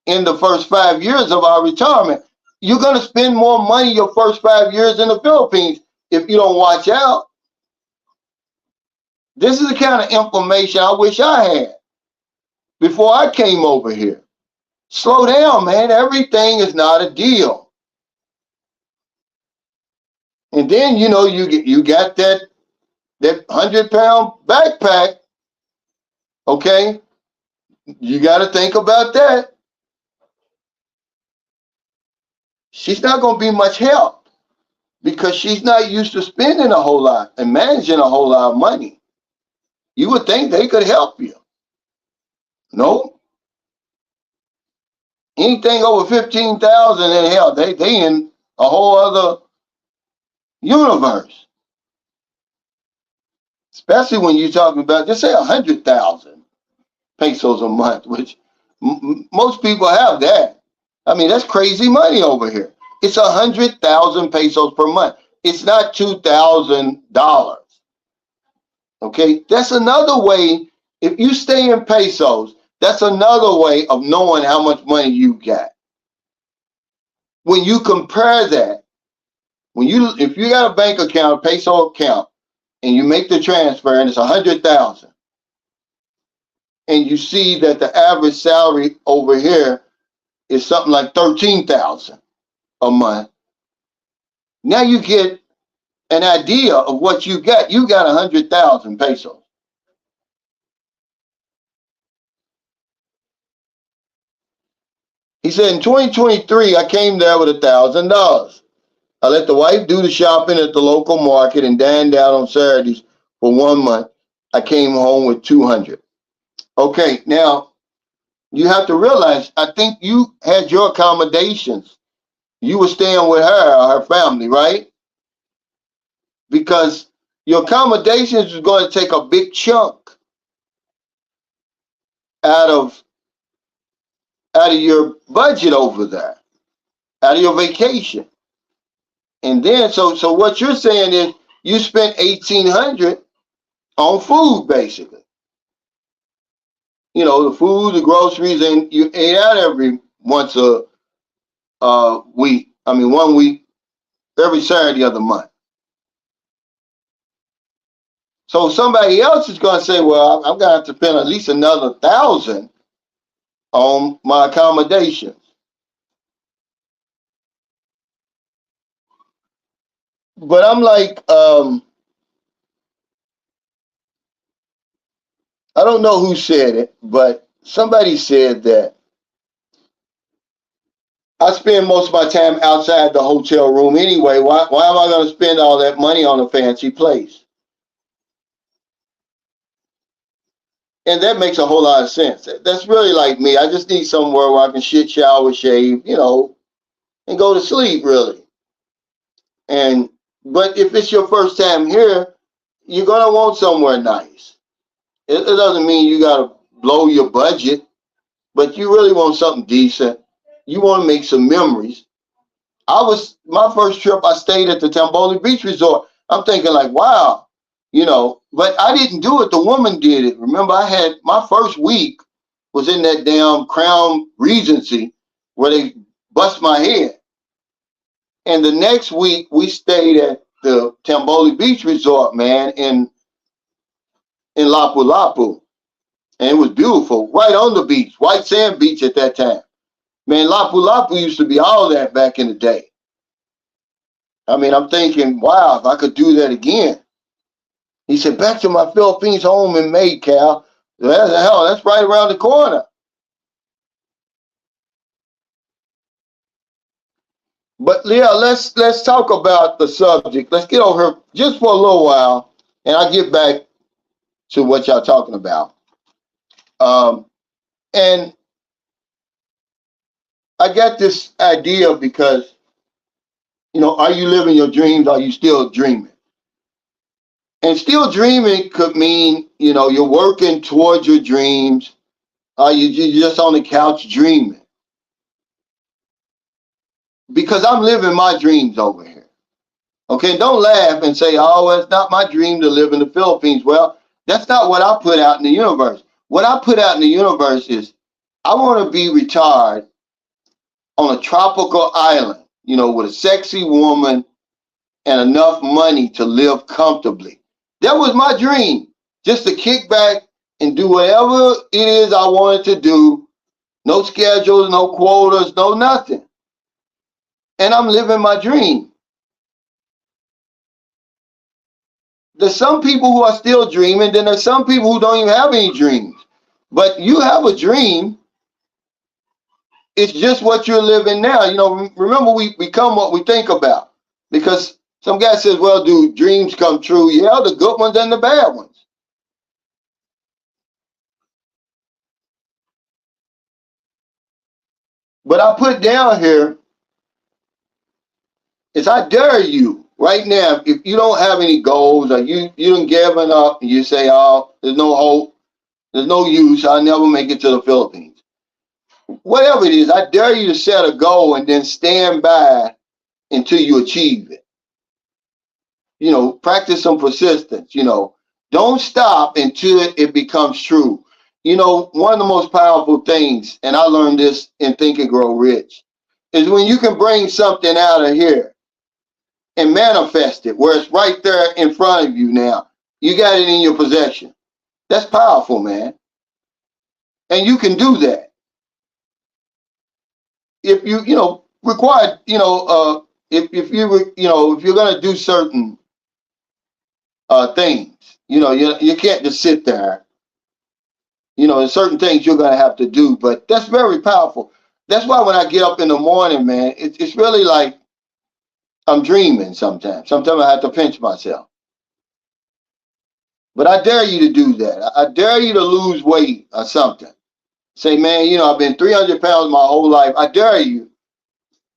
in the first 5 years of our retirement. You're going to spend more money your first 5 years in the Philippines if you don't watch out. This is the kind of information I wish I had before I came over here. Slow down, man. Everything is not a deal. And then, you know, you got that that 100-pound backpack, okay, you got to think about that. She's not going to be much help because she's not used to spending a whole lot and managing a whole lot of money. You would think they could help you. No. Anything over 15,000 in hell, they in a whole other universe. Especially when you're talking about, just say 100,000 pesos a month, which most people have that. I mean, that's crazy money over here. It's 100,000 pesos per month. It's not $2,000. Okay, that's another way. If you stay in pesos, that's another way of knowing how much money you got. When you compare that, if you got a bank account, a peso account, and you make the transfer and it's 100,000, and you see that the average salary over here is something like 13,000 a month, now you get an idea of what you got. You got 100,000 pesos. He said, in 2023, I came there with $1,000. I let the wife do the shopping at the local market and dined out on Saturdays for 1 month. I came home with 200. Okay, now you have to realize, I think you had your accommodations. You were staying with her family, right? Because your accommodations is going to take a big chunk out of your budget over there, out of your vacation. And then, so what you're saying is you spent 1,800 on food, basically. You know, the food, the groceries, and you ate out every once a week. I mean, 1 week, every Saturday of the month. So somebody else is going to say, well, I'm going to have to spend at least another 1,000 on my accommodations. But I'm like, I don't know who said it, but somebody said that I spend most of my time outside the hotel room anyway. Why am I going to spend all that money on a fancy place? And that makes a whole lot of sense. That's really like me. I just need somewhere where I can shit, shower, shave, and go to sleep, really. But if it's your first time here, you're going to want somewhere nice. It doesn't mean you got to blow your budget, but you really want something decent. You want to make some memories. My first trip, I stayed at the Tamboli Beach Resort. I'm thinking like, wow, but I didn't do it. The woman did it. Remember, I had my first week was in that damn Crown Regency where they bust my head. And the next week we stayed at the Tamboli Beach Resort, man, in Lapu-Lapu. And it was beautiful, right on the beach, white sand beach at that time. Man, Lapu-Lapu used to be all that back in the day. I mean, I'm thinking, wow, if I could do that again. He said, back to my Philippines home in May, Cal. That's right around the corner. But yeah, let's talk about the subject. Let's get over here just for a little while, and I'll get back to what y'all talking about. And I got this idea because, are you living your dreams? Are you still dreaming? And still dreaming could mean, you're working towards your dreams. You're just on the couch dreaming. Because I'm living my dreams over here. Okay, don't laugh and say, oh, it's not my dream to live in the Philippines. Well, that's not what I put out in the universe. What I put out in the universe is I want to be retired on a tropical island, with a sexy woman and enough money to live comfortably. That was my dream, just to kick back and do whatever it is I wanted to do. No schedules, no quotas, no nothing. And I'm living my dream. there's some people who are still dreaming, then there's some people who don't even have any dreams. But you have a dream. It's just what you're living now. You know, remember, we become what we think about. Because some guy says, well, do dreams come true? Yeah, the good ones and the bad ones. But I put down here is I dare you right now, if you don't have any goals or you done given up and you say, oh, there's no hope, there's no use, I'll never make it to the Philippines. Whatever it is, I dare you to set a goal and then stand by until you achieve it. You know, practice some persistence, you know. Don't stop until it becomes true. You know, one of the most powerful things, and I learned this in Think and Grow Rich, is when you can bring something out of here and manifest it, where it's right there in front of you now. You got it in your possession. That's powerful, man. And you can do that. If you know, required, if you're going to do certain things, you can't just sit there. You know, there's certain things you're going to have to do, but that's very powerful. That's why when I get up in the morning, man, it's really like I'm dreaming sometimes. Sometimes I have to pinch myself. But I dare you to do that. I dare you to lose weight or something. Say, man, I've been 300 pounds my whole life. I dare you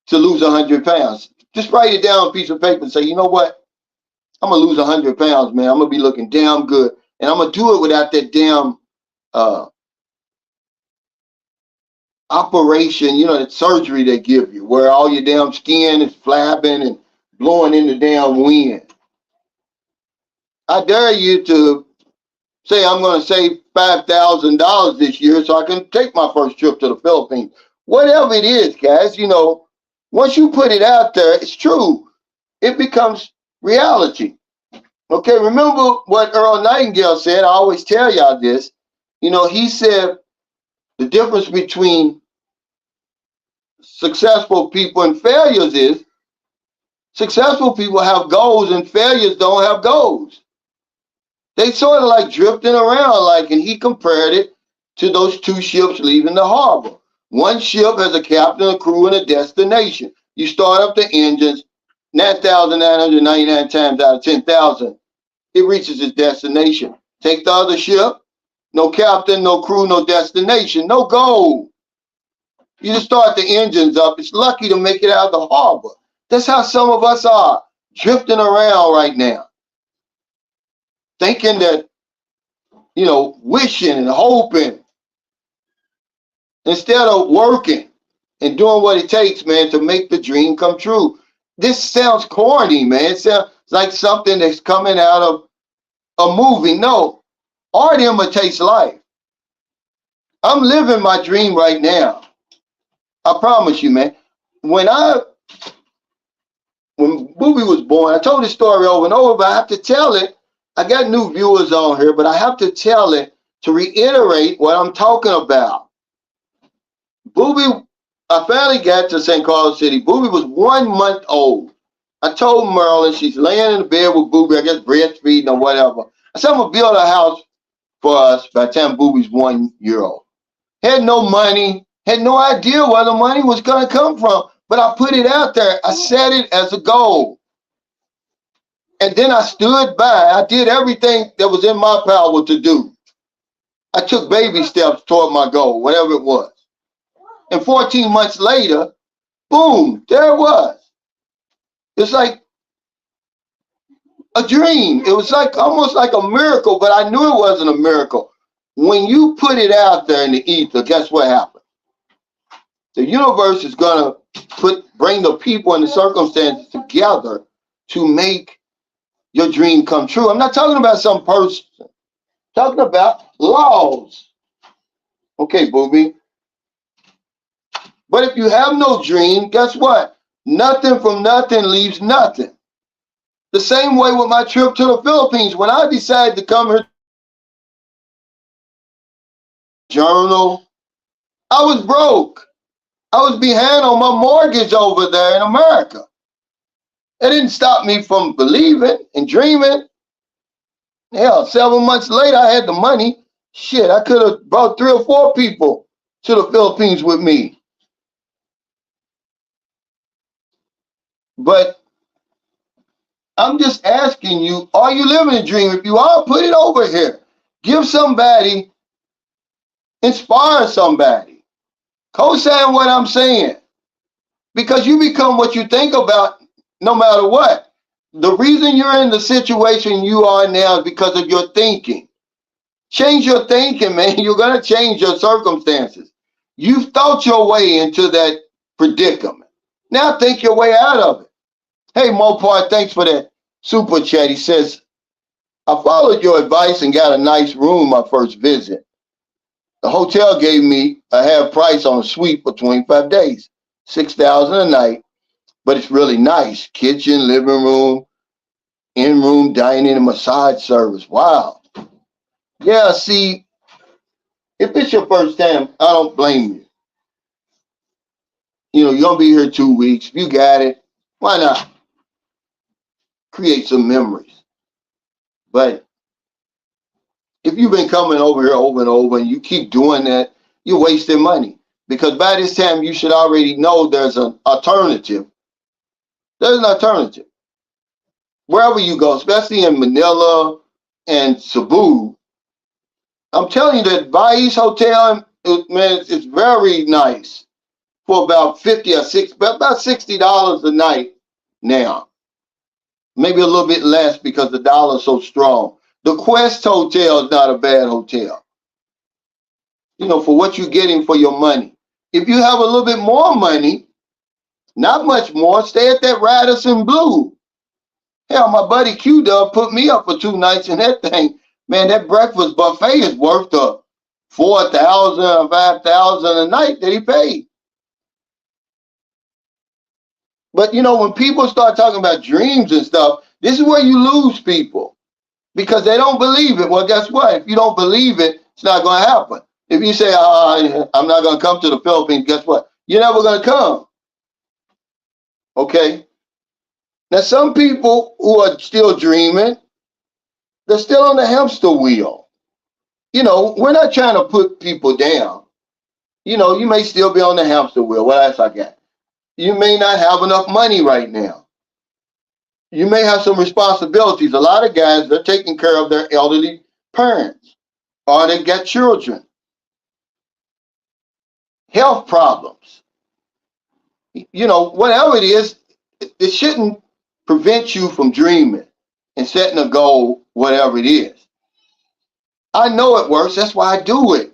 to lose 100 pounds. Just write it down on a piece of paper and say, you know what? I'm going to lose 100 pounds, man. I'm going to be looking damn good. And I'm going to do it without that damn operation, that surgery they give you, where all your damn skin is flapping and blowing in the damn wind. I dare you to say, I'm going to save $5,000 this year so I can take my first trip to the Philippines. Whatever it is, guys, once you put it out there, it's true. It becomes reality. Okay, remember what Earl Nightingale said? I always tell y'all this. He said the difference between successful people and failures is successful people have goals and failures don't have goals. They sort of like drifting around, and he compared it to those two ships leaving the harbor. One ship has a captain, a crew, and a destination. You start up the engines, 9,999 times out of 10,000, it reaches its destination. Take the other ship, no captain, no crew, no destination, no goal. You just start the engines up. It's lucky to make it out of the harbor. That's how some of us are, drifting around right now. Thinking that, wishing and hoping instead of working and doing what it takes, man, to make the dream come true. This sounds corny, man. It sounds like something that's coming out of a movie. No, art imitates life. I'm living my dream right now. I promise you, man. When Booby was born, I told this story over and over, but I have to tell it. I got new viewers on here, but I have to tell it to reiterate what I'm talking about. Booby, I finally got to St. Carlos City. Booby was 1 month old. I told Merlin, she's laying in the bed with Booby, I guess breastfeeding or whatever. I said, I'm going to build a house for us by the time Booby's 1 year old. Had no money, had no idea where the money was going to come from, but I put it out there. I set it as a goal. And then I stood by. I did everything that was in my power to do. I took baby steps toward my goal, whatever it was. And 14 months later, boom, there it was. It's like a dream. It was like almost like a miracle, but I knew it wasn't a miracle. When you put it out there in the ether, guess what happens? The universe is going to bring the people and the circumstances together to make your dream come true. I'm not talking about some person. I'm talking about laws. Okay, Booby. But if you have no dream, guess what? Nothing from nothing leaves nothing. The same way with my trip to the Philippines. When I decided to come here, journal, I was broke. I was behind on my mortgage over there in America. It didn't stop me from believing and dreaming. Hell, 7 months later, I had the money. Shit, I could have brought 3 or 4 people to the Philippines with me. But I'm just asking you, are you living a dream? If you are, put it over here. Give somebody, inspire somebody. Co-sign what I'm saying. Because you become what you think about no matter what. The reason you're in the situation you are now is because of your thinking. Change your thinking, man. You're going to change your circumstances. You've thought your way into that predicament. Now think your way out of it. Hey, Mopar, thanks for that super chat. He says, I followed your advice and got a nice room my first visit. The hotel gave me a half price on a suite for 25 days, $6,000 a night, but it's really nice. Kitchen, living room, in-room dining, and massage service. Wow. Yeah, see, if it's your first time, I don't blame you. You know, you're going to be here 2 weeks. If you got it, why not? Create some memories. But if you've been coming over here over and over and you keep doing that, you're wasting money. Because by this time, you should already know there's an alternative. There's an alternative. Wherever you go, especially in Manila and Cebu, I'm telling you that Bai's Hotel, man, it's very nice for about about $60 a night now. Maybe a little bit less because the dollar's so strong. The Quest Hotel is not a bad hotel. You know, for what you're getting for your money. If you have a little bit more money, not much more, stay at that Radisson Blue. Hell, my buddy Q-Dub put me up for 2 nights in that thing. Man, that breakfast buffet is worth the $4,000, $5,000 a night that he paid. But, you know, when people start talking about dreams and stuff, this is where you lose people because they don't believe it. Well, guess what? If you don't believe it, it's not going to happen. If you say, I'm not going to come to the Philippines, guess what? You're never going to come. Okay? Now, some people who are still dreaming, they're still on the hamster wheel. You know, we're not trying to put people down. You know, you may still be on the hamster wheel. What else I got? You may not have enough money right now. You may have some responsibilities. A lot of guys, they're taking care of their elderly parents or they got children. Health problems. You know, whatever it is, it shouldn't prevent you from dreaming and setting a goal, whatever it is. I know it works. That's why I do it.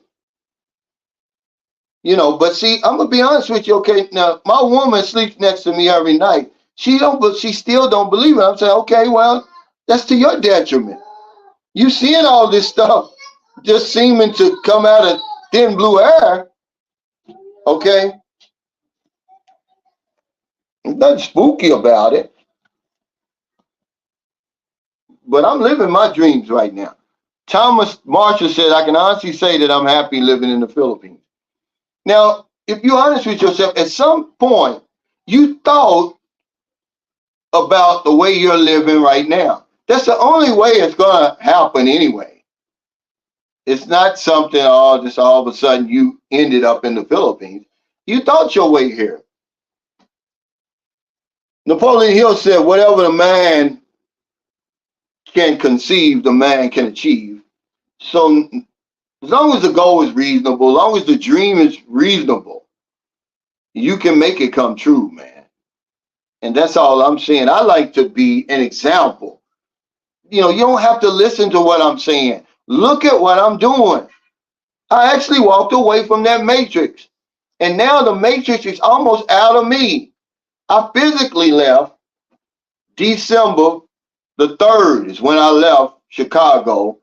You know, but see, I'm gonna be honest with you. Okay, now my woman sleeps next to me every night. She still don't believe it. I'm saying, okay, well, that's to your detriment. You seeing all this stuff just seeming to come out of thin blue air. Okay, there's nothing spooky about it. But I'm living my dreams right now. Thomas Marshall said, I can honestly say that I'm happy living in the Philippines. Now, if you're honest with yourself, at some point, you thought about the way you're living right now. That's the only way it's going to happen anyway. It's not something, just all of a sudden you ended up in the Philippines. You thought your way here. Napoleon Hill said, whatever the man can conceive, the man can achieve. So as long as the goal is reasonable, as long as the dream is reasonable, you can make it come true, man. And that's all I'm saying. I like to be an example. You know, you don't have to listen to what I'm saying. Look at what I'm doing. I actually walked away from that matrix. And now the matrix is almost out of me. I physically left December the 3rd is when I left Chicago,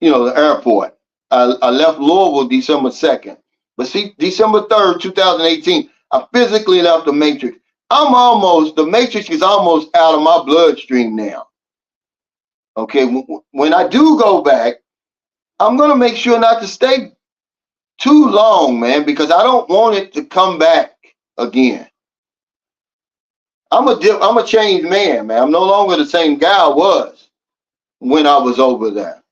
you know, the airport. I left Louisville December 2nd. But see, December 3rd, 2018, I physically left the matrix. The matrix is almost out of my bloodstream now. Okay, when I do go back, I'm going to make sure not to stay too long, man, because I don't want it to come back again. I'm a changed man, man. I'm no longer the same guy I was when I was over there.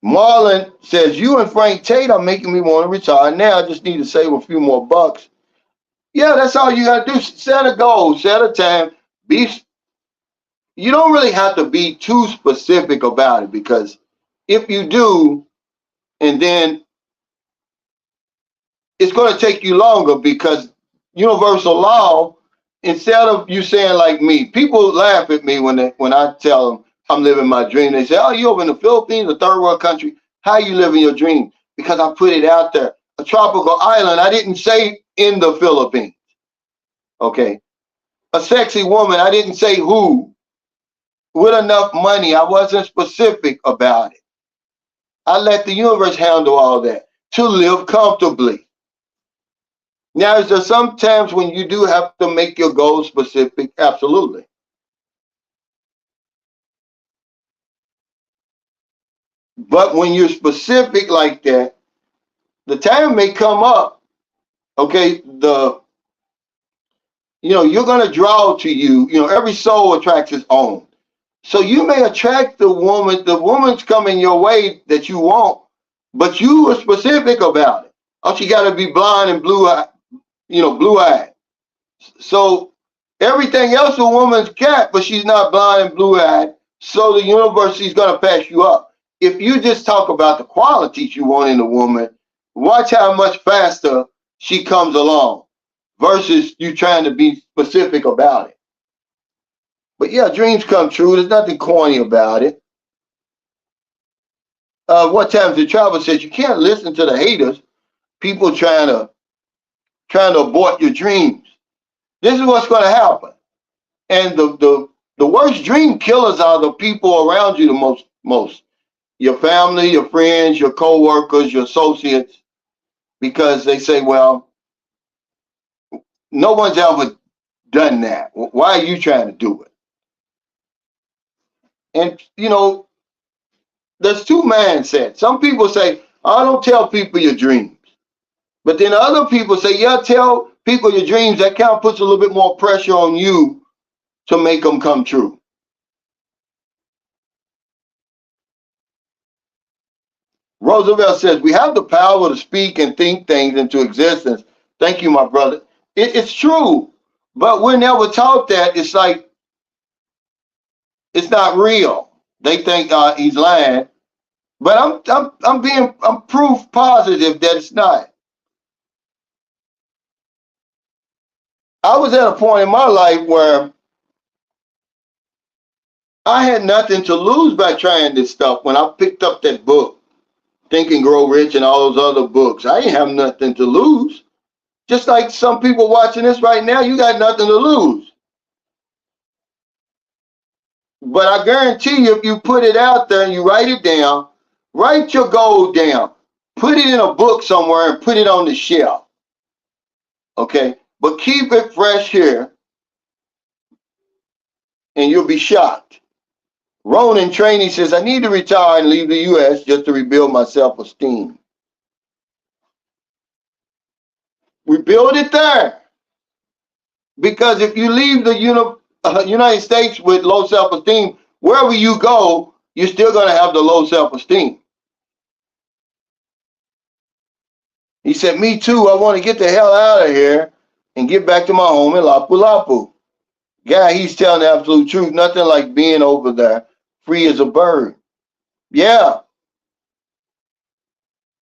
Marlon says, you and Frank Tate are making me want to retire now. I just need to save a few more bucks. Yeah, that's all you got to do. Set a goal, set a time. You don't really have to be too specific about it, because if you do, and then it's going to take you longer, because universal law, instead of you saying like me, people laugh at me when I tell them I'm living my dream. They say, oh, you over in the Philippines, a third world country. How you living your dream? Because I put it out there. A tropical island, I didn't say in the Philippines. Okay. A sexy woman, I didn't say who. With enough money, I wasn't specific about it. I let the universe handle all that to live comfortably. Now, is there some times when you do have to make your goals specific? Absolutely. But when you're specific like that, the time may come up, okay, you're going to draw to you, every soul attracts its own. So you may attract the woman's coming your way that you want, but you were specific about it. Oh, she got to be blind and blue-eyed. So everything else a woman's got, but she's not blind and blue-eyed. So the universe is going to pass you up. If you just talk about the qualities you want in a woman, watch how much faster she comes along versus you trying to be specific about it. But yeah, dreams come true. There's nothing corny about it. One time the travel says you can't listen to the haters, people trying to abort your dreams. This is what's going to happen. And the worst dream killers are the people around you the most. Your family, your friends, your co-workers, your associates, because they say, well, no one's ever done that. Why are you trying to do it? And, there's two mindsets. Some people say, I don't tell people your dreams. But then other people say, yeah, tell people your dreams. That kind of puts a little bit more pressure on you to make them come true. Roosevelt says, we have the power to speak and think things into existence. Thank you, my brother. It's true, but we're never taught that. It's like, it's not real. They think he's lying, but I'm proof positive that it's not. I was at a point in my life where I had nothing to lose by trying this stuff. When I picked up that book, Think and Grow Rich, and all those other books, I didn't have nothing to lose. Just like some people watching this right now, you got nothing to lose. But I guarantee you, if you put it out there and you write it down, write your goal down, put it in a book somewhere and put it on the shelf. Okay? But keep it fresh here and you'll be shocked. Ronan Trainee says, I need to retire and leave the U.S. just to rebuild my self-esteem. Rebuild it there. Because if you leave the United States with low self-esteem, wherever you go, you're still going to have the low self-esteem. He said, me too. I want to get the hell out of here and get back to my home in Lapu-Lapu. Guy, he's telling the absolute truth. Nothing like being over there, free as a bird. Yeah.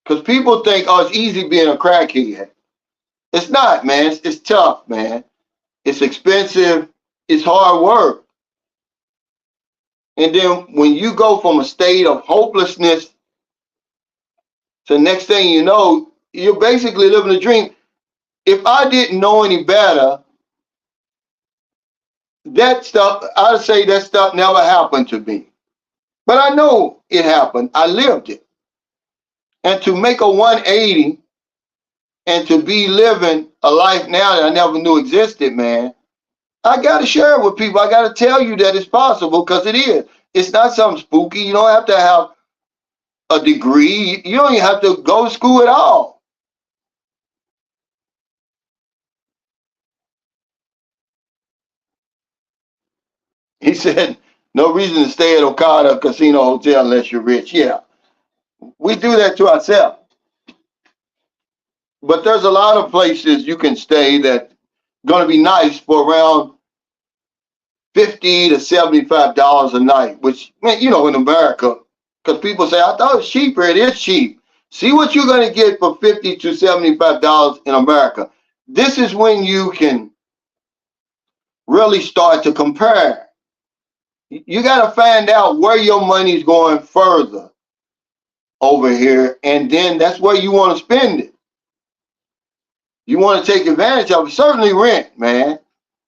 Because people think, oh, it's easy being a crackhead. It's not, man. It's tough, man. It's expensive. It's hard work. And then when you go from a state of hopelessness to the next thing you know, you're basically living a dream. If I didn't know any better, that stuff, I'd say that stuff never happened to me. But I know it happened. I lived it. And to make a 180 and to be living a life now that I never knew existed, man, I got to share it with people. I got to tell you that it's possible, because it is. It's not something spooky. You don't have to have a degree. You don't even have to go to school at all. He said, no reason to stay at Okada Casino Hotel unless you're rich. Yeah, we do that to ourselves. But there's a lot of places you can stay that going to be nice for around $50 to $75 a night, which, man, in America, because people say, I thought it was cheaper. It is cheap. See what you're going to get for $50 to $75 in America. This is when you can really start to compare. You got to find out where your money's going further over here, and then that's where you want to spend it. You want to take advantage of it. Certainly rent, man.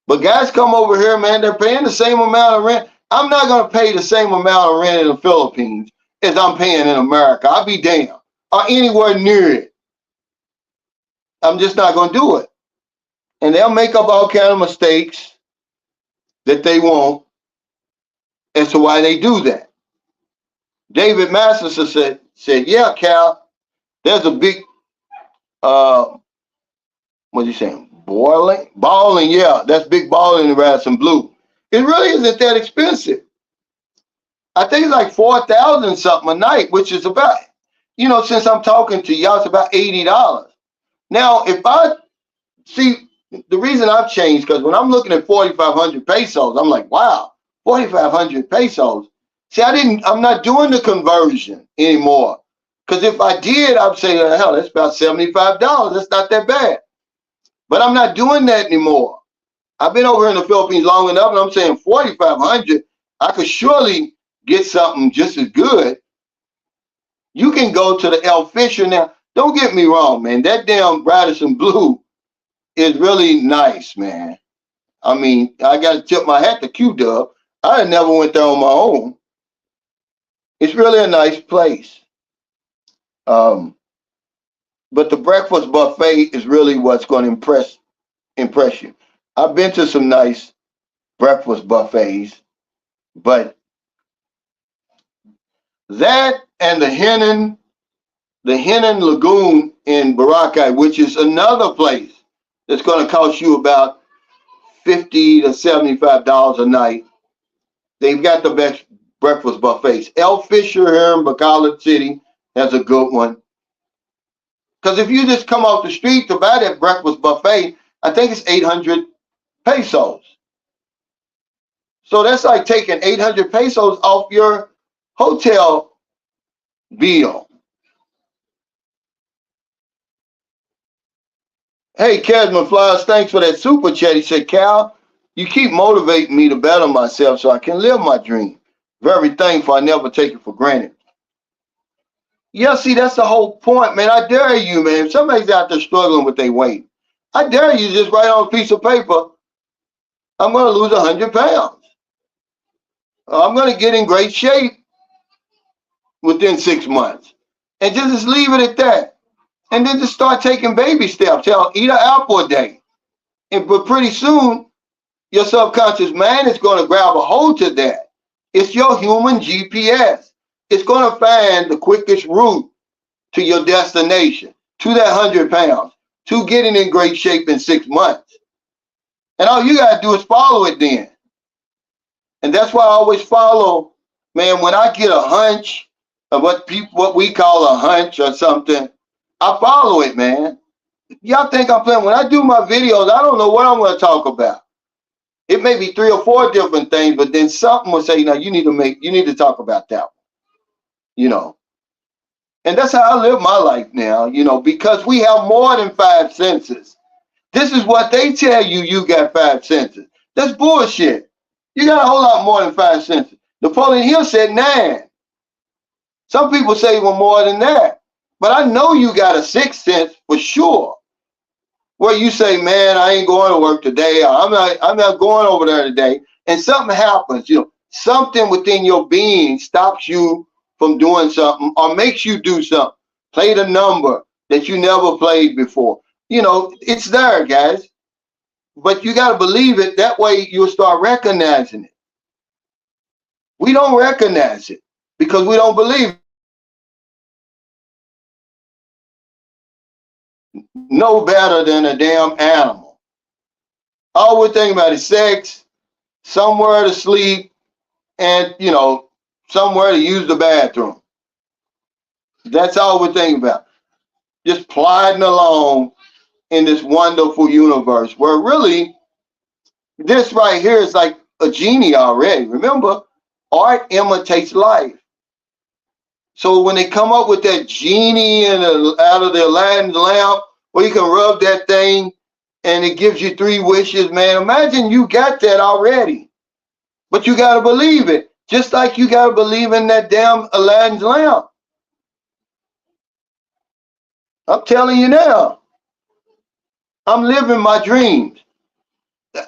But guys come over here, man, they're paying the same amount of rent. I'm not going to pay the same amount of rent in the Philippines as I'm paying in America. I'll be damned. Or anywhere near it. I'm just not going to do it. And they'll make up all kind of mistakes that they want as to why they do that. David Masterson said, yeah, Cal, there's a big, what's he saying? Balling, yeah, that's big balling in Radisson Blue. It really isn't that expensive. I think it's like 4,000 something a night, which is about, since I'm talking to y'all, it's about $80. Now, if I see, the reason I've changed, because when I'm looking at 4,500 pesos, I'm like, wow, 4,500 pesos. See, I'm not doing the conversion anymore. Because if I did, I'd say, hell, that's about $75. That's not that bad. But I'm not doing that anymore. I've been over here in the Philippines long enough, and I'm saying 4,500, I could surely get something just as good. You can go to the El Fisher now. Don't get me wrong, man. That damn Radisson Blue is really nice, man. I mean, I got to tip my hat to Q-Dub. I never went there on my own. It's really a nice place. But the breakfast buffet is really what's going to impress you. I've been to some nice breakfast buffets, but that and the Henan Lagoon in Boracay, which is another place that's going to cost you about $50 to $75 a night. They've got the best breakfast buffets. El Fisher here in Bacolod City has a good one. Because if you just come off the street to buy that breakfast buffet, I think it's 800 pesos. So that's like taking 800 pesos off your hotel bill. Hey, Casman Flyers, thanks for that super chat. He said, Cal, you keep motivating me to better myself so I can live my dream. Very thankful. I never take it for granted. Yeah, see, that's the whole point, man. I dare you, man. If somebody's out there struggling with their weight, I dare you just write on a piece of paper, I'm going to lose 100 pounds. I'm going to get in great shape within 6 months. And just leave it at that. And then just start taking baby steps. Hell, eat an apple a day. But pretty soon, your subconscious mind is going to grab a hold to that. It's your human GPS. It's going to find the quickest route to your destination, to that 100 pounds, to getting in great shape in 6 months. And all you got to do is follow it then. And that's why I always follow, man, when I get a hunch of what we call a hunch or something, I follow it, man. Y'all think I'm playing. When I do my videos, I don't know what I'm going to talk about. It may be 3 or 4 different things, but then something will say, you need to talk about that one, And that's how I live my life now, because we have more than 5 senses. This is what they tell you, you got 5 senses. That's bullshit. You got a whole lot more than 5 senses. Napoleon Hill said 9. Some people say even more than that. But I know you got a 6th sense for sure. Where you say, man, I ain't going to work today. I'm not going over there today. And something happens, something within your being stops you from doing something or makes you do something. Play the number that you never played before. It's there, guys. But you got to believe it. That way you'll start recognizing it. We don't recognize it because we don't believe it. No better than a damn animal. All we're thinking about is sex, somewhere to sleep, and, somewhere to use the bathroom. That's all we're thinking about. Just plodding along in this wonderful universe where really this right here is like a genie already. Remember, art imitates life. So when they come up with that genie out of the Aladdin's lamp, where you can rub that thing and it gives you 3 wishes, man, imagine you got that already. But you got to believe it. Just like you got to believe in that damn Aladdin's lamp. I'm telling you now, I'm living my dreams.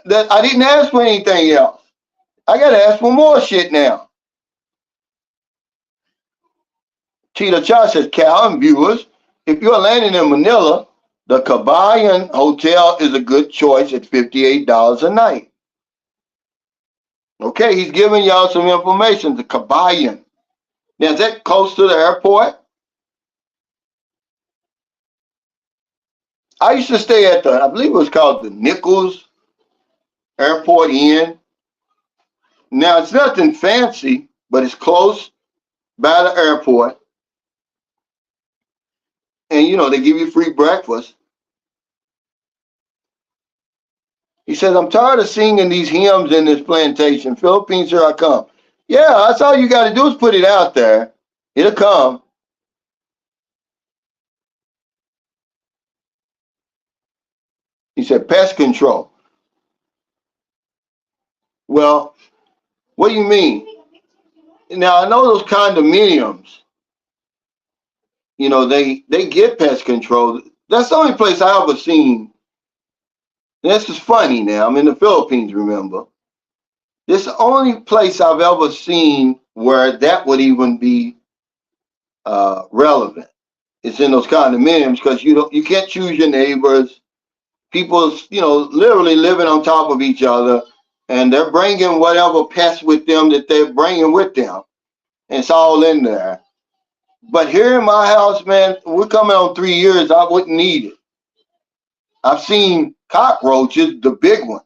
That I didn't ask for anything else. I got to ask for more shit now. Tita Cha says, Cal and viewers, if you're landing in Manila, the Kabayan Hotel is a good choice at $58 a night. Okay, he's giving y'all some information. The Kabayan. Now, is that close to the airport? I used to stay at I believe it was called the Nichols Airport Inn. Now, it's nothing fancy, but it's close by the airport. And, they give you free breakfast. He says, I'm tired of singing these hymns in this plantation. Philippines, here I come. Yeah, that's all you got to do is put it out there. It'll come. He said, pest control. Well, what do you mean? Now, I know those condominiums, they get pest control. That's the only place I ever seen. This is funny now. I'm in the Philippines, remember. This is the only place I've ever seen where that would even be relevant. It's in those condominiums because you can't choose your neighbors. People, literally living on top of each other, and they're bringing whatever pests with them that they're bringing with them. And it's all in there. But here in my house, man, we're coming on 3 years. I wouldn't need it. I've seen cockroaches, the big ones,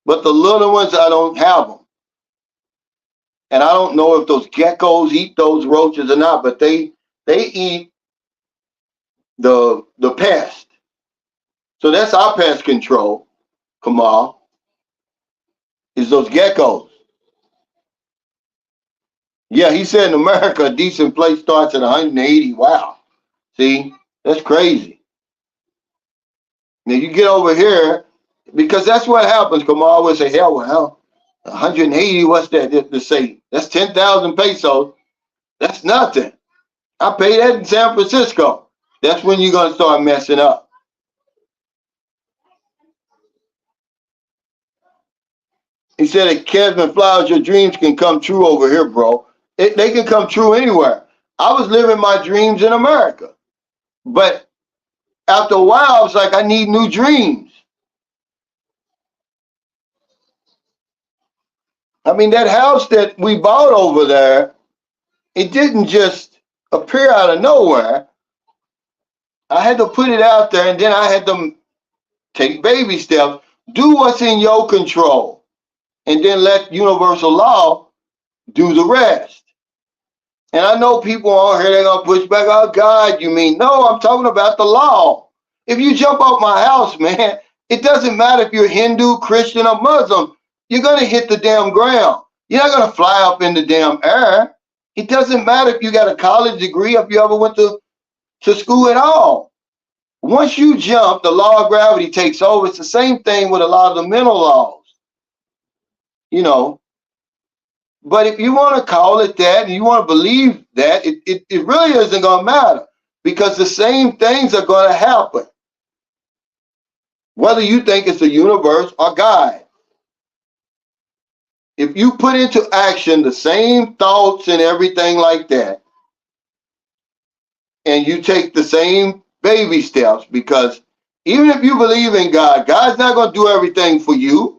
but the little ones, I don't have them. And I don't know if those geckos eat those roaches or not, but they eat the pest. So that's our pest control, Kamal, is those geckos. Yeah, he said in America, a decent place starts at 180. Wow. See, that's crazy. Now you get over here, because that's what happens. Kamal always say, hell, 180, what's that to say? That's 10,000 pesos. That's nothing. I pay that in San Francisco. That's when you're going to start messing up. He said, at Kesman Flowers, your dreams can come true over here, bro. They can come true anywhere. I was living my dreams in America. But after a while, I was like, I need new dreams. I mean, that house that we bought over there, it didn't just appear out of nowhere. I had to put it out there, and then I had to take baby steps, do what's in your control, and then let universal law do the rest. And I know people on here, they're going to push back, oh, God, you mean? No, I'm talking about the law. If you jump off my house, man, it doesn't matter if you're Hindu, Christian, or Muslim. You're going to hit the damn ground. You're not going to fly up in the damn air. It doesn't matter if you got a college degree, if you ever went to school at all. Once you jump, the law of gravity takes over. It's the same thing with a lot of the mental laws. But if you want to call it that and you want to believe that, it really isn't going to matter, because the same things are going to happen, whether you think it's the universe or God. If you put into action the same thoughts and everything like that, and you take the same baby steps, because even if you believe in God, God's not going to do everything for you.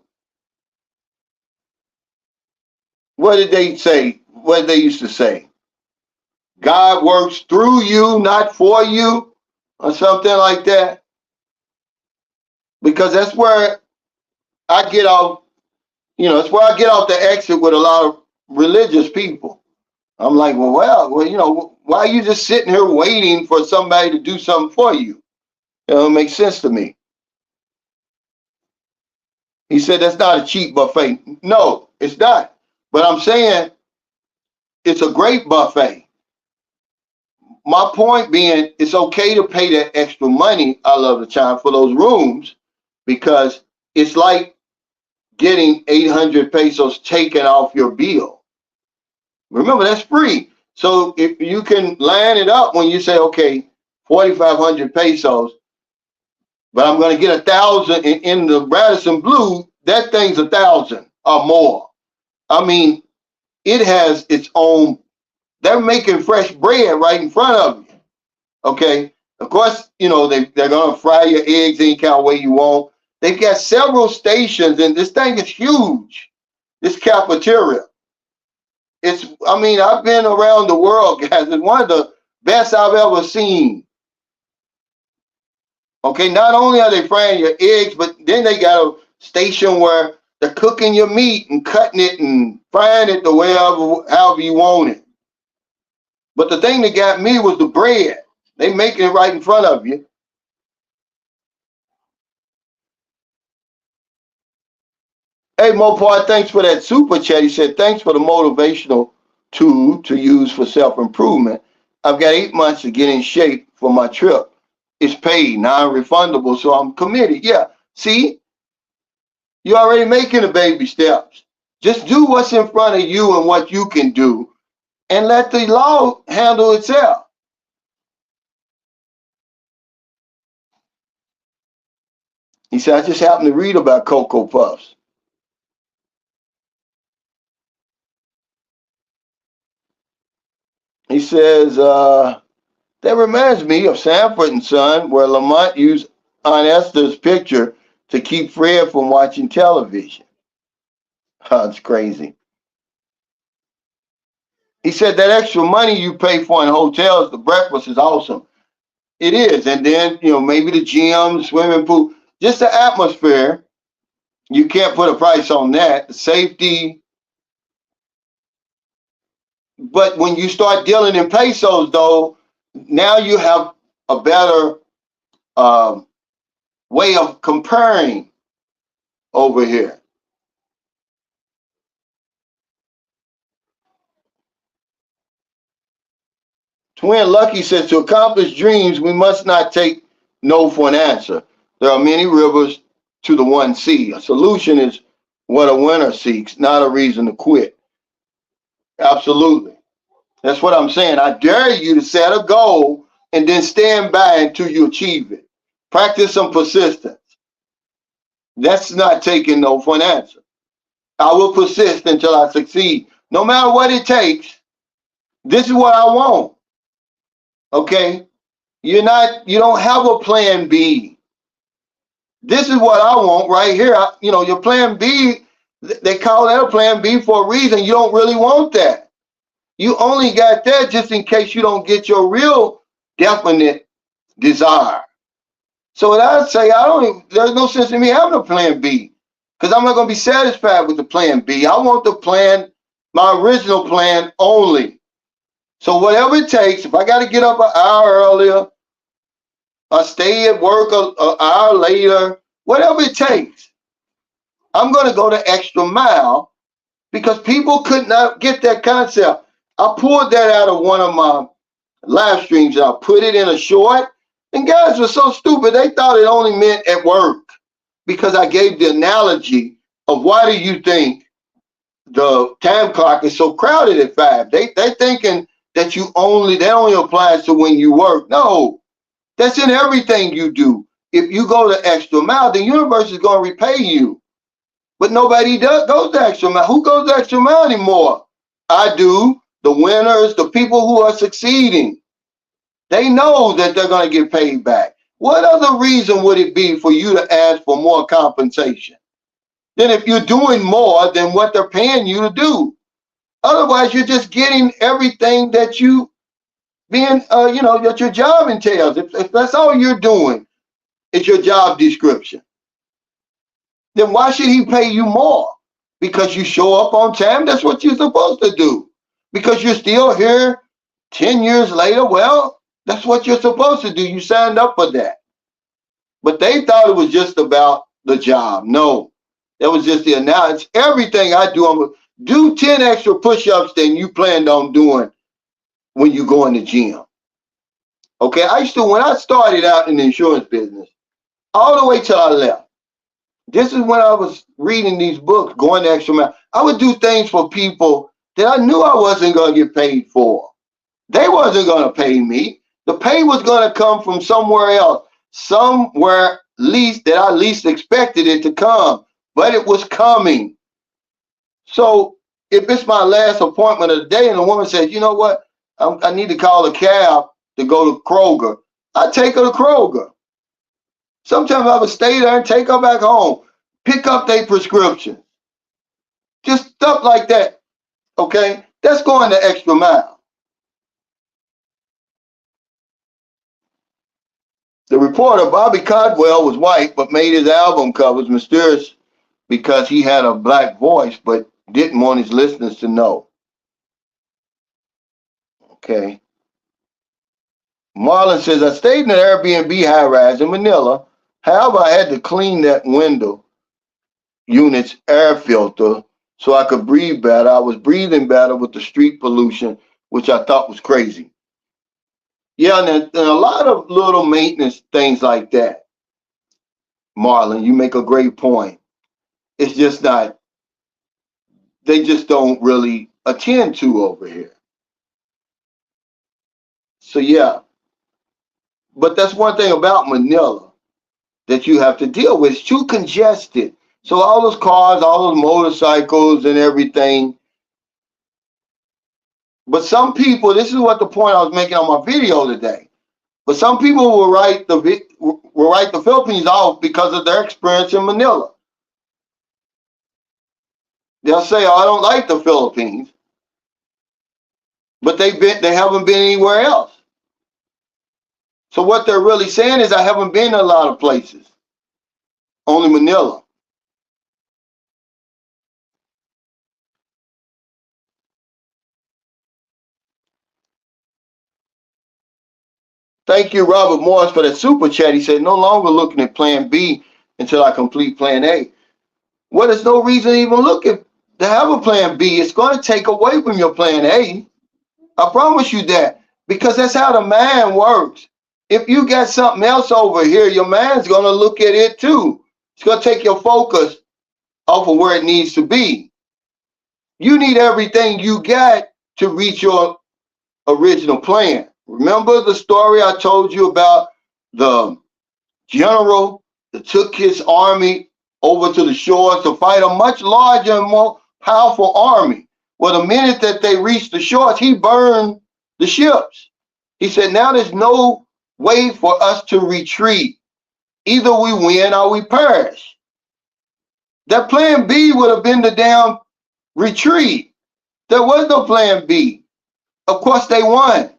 What did they say? What did they used to say? God works through you, not for you, or something like that. Because that's where I get off You know, it's where I get off the exit with a lot of religious people. I'm like, well, you know, why are you just sitting here waiting for somebody to do something for you? You know, it makes sense to me. He said that's not a cheap buffet. No, it's not. But I'm saying it's a great buffet. My point being, it's okay to pay that extra money, I love the time, for those rooms, because it's like getting 800 pesos taken off your bill. Remember, that's free. So if you can line it up when you say, okay, 4,500 pesos, but I'm going to get 1,000 in the Radisson Blue, that thing's 1,000 or more. I mean, it has its own, they're making fresh bread right in front of you. Okay. Of course, you know, they're going to fry your eggs any kind of way you want. They've got several stations, and this thing is huge, this cafeteria. I mean, I've been around the world, guys. It's one of the best I've ever seen. Okay, not only are they frying your eggs, but then they got a station where they're cooking your meat and cutting it and frying it the way however you want it. But the thing that got me was the bread. They making it right in front of you. Hey, Mopar, thanks for that super chat. He said, thanks for the motivational tool to use for self-improvement. I've got 8 months to get in shape for my trip. It's paid, non-refundable, so I'm committed. Yeah, see, you're already making the baby steps. Just do what's in front of you and what you can do, and let the law handle itself. He said, I just happened to read about Cocoa Puffs. He says, that reminds me of Sanford and Son, where Lamont used Aunt Esther's picture to keep Fred from watching television. It's crazy. He said that extra money you pay for in hotels, the breakfast is awesome. It is. And then, you know, maybe the gym, swimming pool, just the atmosphere. You can't put a price on that. The safety. But when you start dealing in pesos, though, now you have a better way of comparing over here. Twin Lucky says, to accomplish dreams, we must not take no for an answer. There are many rivers to the one sea. A solution is what a winner seeks, not a reason to quit. Absolutely. That's what I'm saying. I dare you to set a goal and then stand by until you achieve it. Practice some persistence. That's not taking no for an answer. I will persist until I succeed. No matter what it takes, this is what I want. Okay? You don't have a plan B. This is what I want right here. Your plan B, they call that a plan B for a reason. You don't really want that. You only got that just in case you don't get your real definite desire. So what I'd say, there's no sense in me having a plan B, because I'm not going to be satisfied with the plan B. I want the plan, my original plan only. So whatever it takes, if I got to get up an hour earlier, or stay at work an hour later, whatever it takes, I'm going to go the extra mile, because people could not get that concept. I pulled that out of one of my live streams, and I put it in a short, and guys were so stupid, they thought it only meant at work, because I gave the analogy of why do you think the time clock is so crowded at 5? They thinking that that only applies to when you work. No, that's in everything you do. If you go the extra mile, the universe is going to repay you. But nobody goes the extra mile. Who goes the extra mile anymore? I do. The winners, the people who are succeeding. They know that they're going to get paid back. What other reason would it be for you to ask for more compensation than if you're doing more than what they're paying you to do? Otherwise, you're just getting everything that you that your job entails. If that's all you're doing, it's your job description, then why should he pay you more? because you show up on time. That's what you're supposed to do. Because you're still here 10 years later. Well, that's what you're supposed to do. You signed up for that. But they thought it was just about the job. No, that was just the analogy. Everything I do, I'm do 10 extra push-ups than you planned on doing when you go in the gym. Okay, I used to, when I started out in the insurance business, all the way till I left, this is when I was reading these books, going the extra mile. I would do things for people that I knew I wasn't going to get paid for. They wasn't going to pay me. The pay was going to come from somewhere else, somewhere least that I least expected it to come, but it was coming. So if it's my last appointment of the day and the woman says, you know what, I need to call a cab to go to Kroger, I take her to Kroger. Sometimes I would stay there and take her back home, pick up their prescription, just stuff like that. Okay, that's going the extra mile. The reporter, Bobby Caldwell, was white but made his album covers mysterious because he had a black voice but didn't want his listeners to know. Okay. Marlon says, I stayed in an Airbnb high-rise in Manila. However, I had to clean that window unit's air filter so I could breathe better. I was breathing better with the street pollution, which I thought was crazy. Yeah, and a lot of little maintenance things like that. Marlon, you make a great point. It's just not, they just don't really attend to over here. So yeah, but that's one thing about Manila that you have to deal with. It's too congested. So all those cars, all those motorcycles and everything. But some people, this is what the point I was making on my video today. But some people will write the Philippines off because of their experience in Manila. They'll say, "Oh, I don't like the Philippines," but they haven't been anywhere else. So what they're really saying is, I haven't been to a lot of places, only Manila. Thank you, Robert Morris, for that super chat. He said, no longer looking at plan B until I complete plan A. Well, there's no reason to even to have a plan B. It's going to take away from your plan A. I promise you that, because that's how the mind works. If you got something else over here, your mind's going to look at it too. It's going to take your focus off of where it needs to be. You need everything you got to reach your original plan. Remember the story I told you about the general that took his army over to the shores to fight a much larger and more powerful army? Well, the minute that they reached the shores, he burned the ships. He said, now there's no way for us to retreat. Either we win or we perish. That plan B would have been the damn retreat. There was no plan B. Of course they won.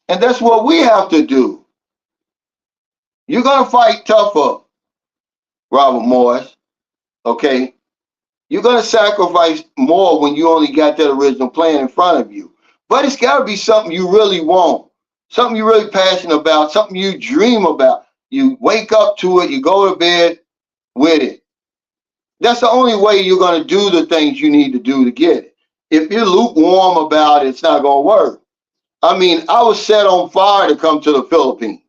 And that's what we have to do. You're going to fight tougher, Robert Morris, okay? You're going to sacrifice more when you only got that original plan in front of you. But it's got to be something you really want, something you're really passionate about, something you dream about. You wake up to it, you go to bed with it. That's the only way you're going to do the things you need to do to get it. If you're lukewarm about it, it's not going to work. I mean, I was set on fire to come to the Philippines.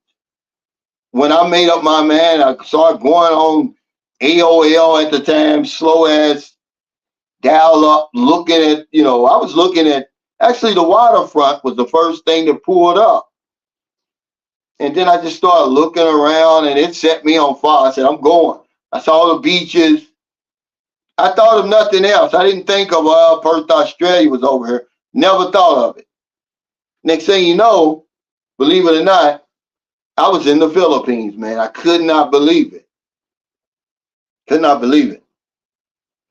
When I made up my mind, I started going on AOL at the time, slow ass dial up, looking at, I was looking at, actually the waterfront was the first thing that pulled up. And then I just started looking around and it set me on fire. I said, I'm going. I saw the beaches. I thought of nothing else. I didn't think of, Perth, Australia was over here. Never thought of it. Next thing you know, believe it or not, I was in the Philippines, man. I could not believe it. Could not believe it.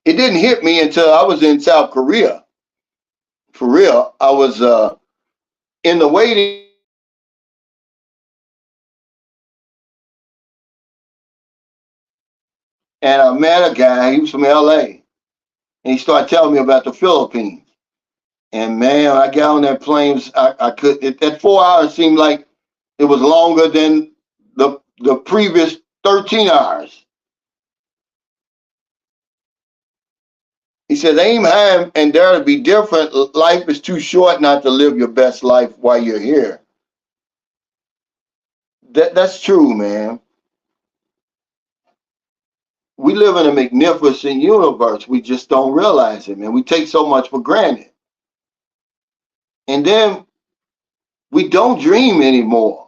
It didn't hit me until I was in South Korea. For real, I was in the waiting. and I met a guy. He was from LA, and he started telling me about the Philippines. And man, I got on that plane. I could that 4 hours seemed like it was longer than the previous 13 hours. He says, aim high and dare to be different. Life is too short not to live your best life while you're here. That's true, man. We live in a magnificent universe. We just don't realize it, man. We take so much for granted. And then we don't dream anymore.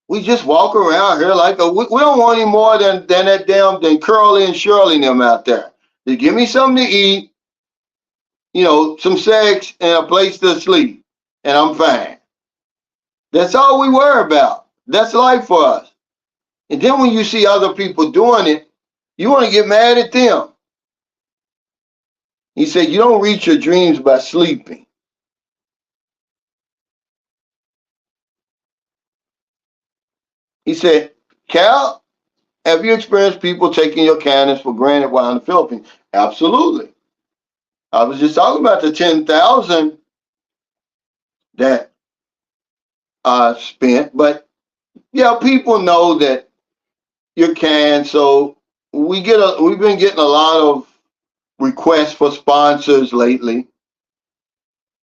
We just walk around here like we don't want any more than that damn than Curly and Shirley and them out there. They give me something to eat, some sex and a place to sleep, and I'm fine. That's all we worry about. That's life for us. And then when you see other people doing it, you want to get mad at them. He said, you don't reach your dreams by sleeping. He said, Cal, have you experienced people taking your kindness for granted while in the Philippines? Absolutely. I was just talking about the 10,000 that I spent, but yeah, people know that you're kind. So we've been getting a lot of requests for sponsors lately,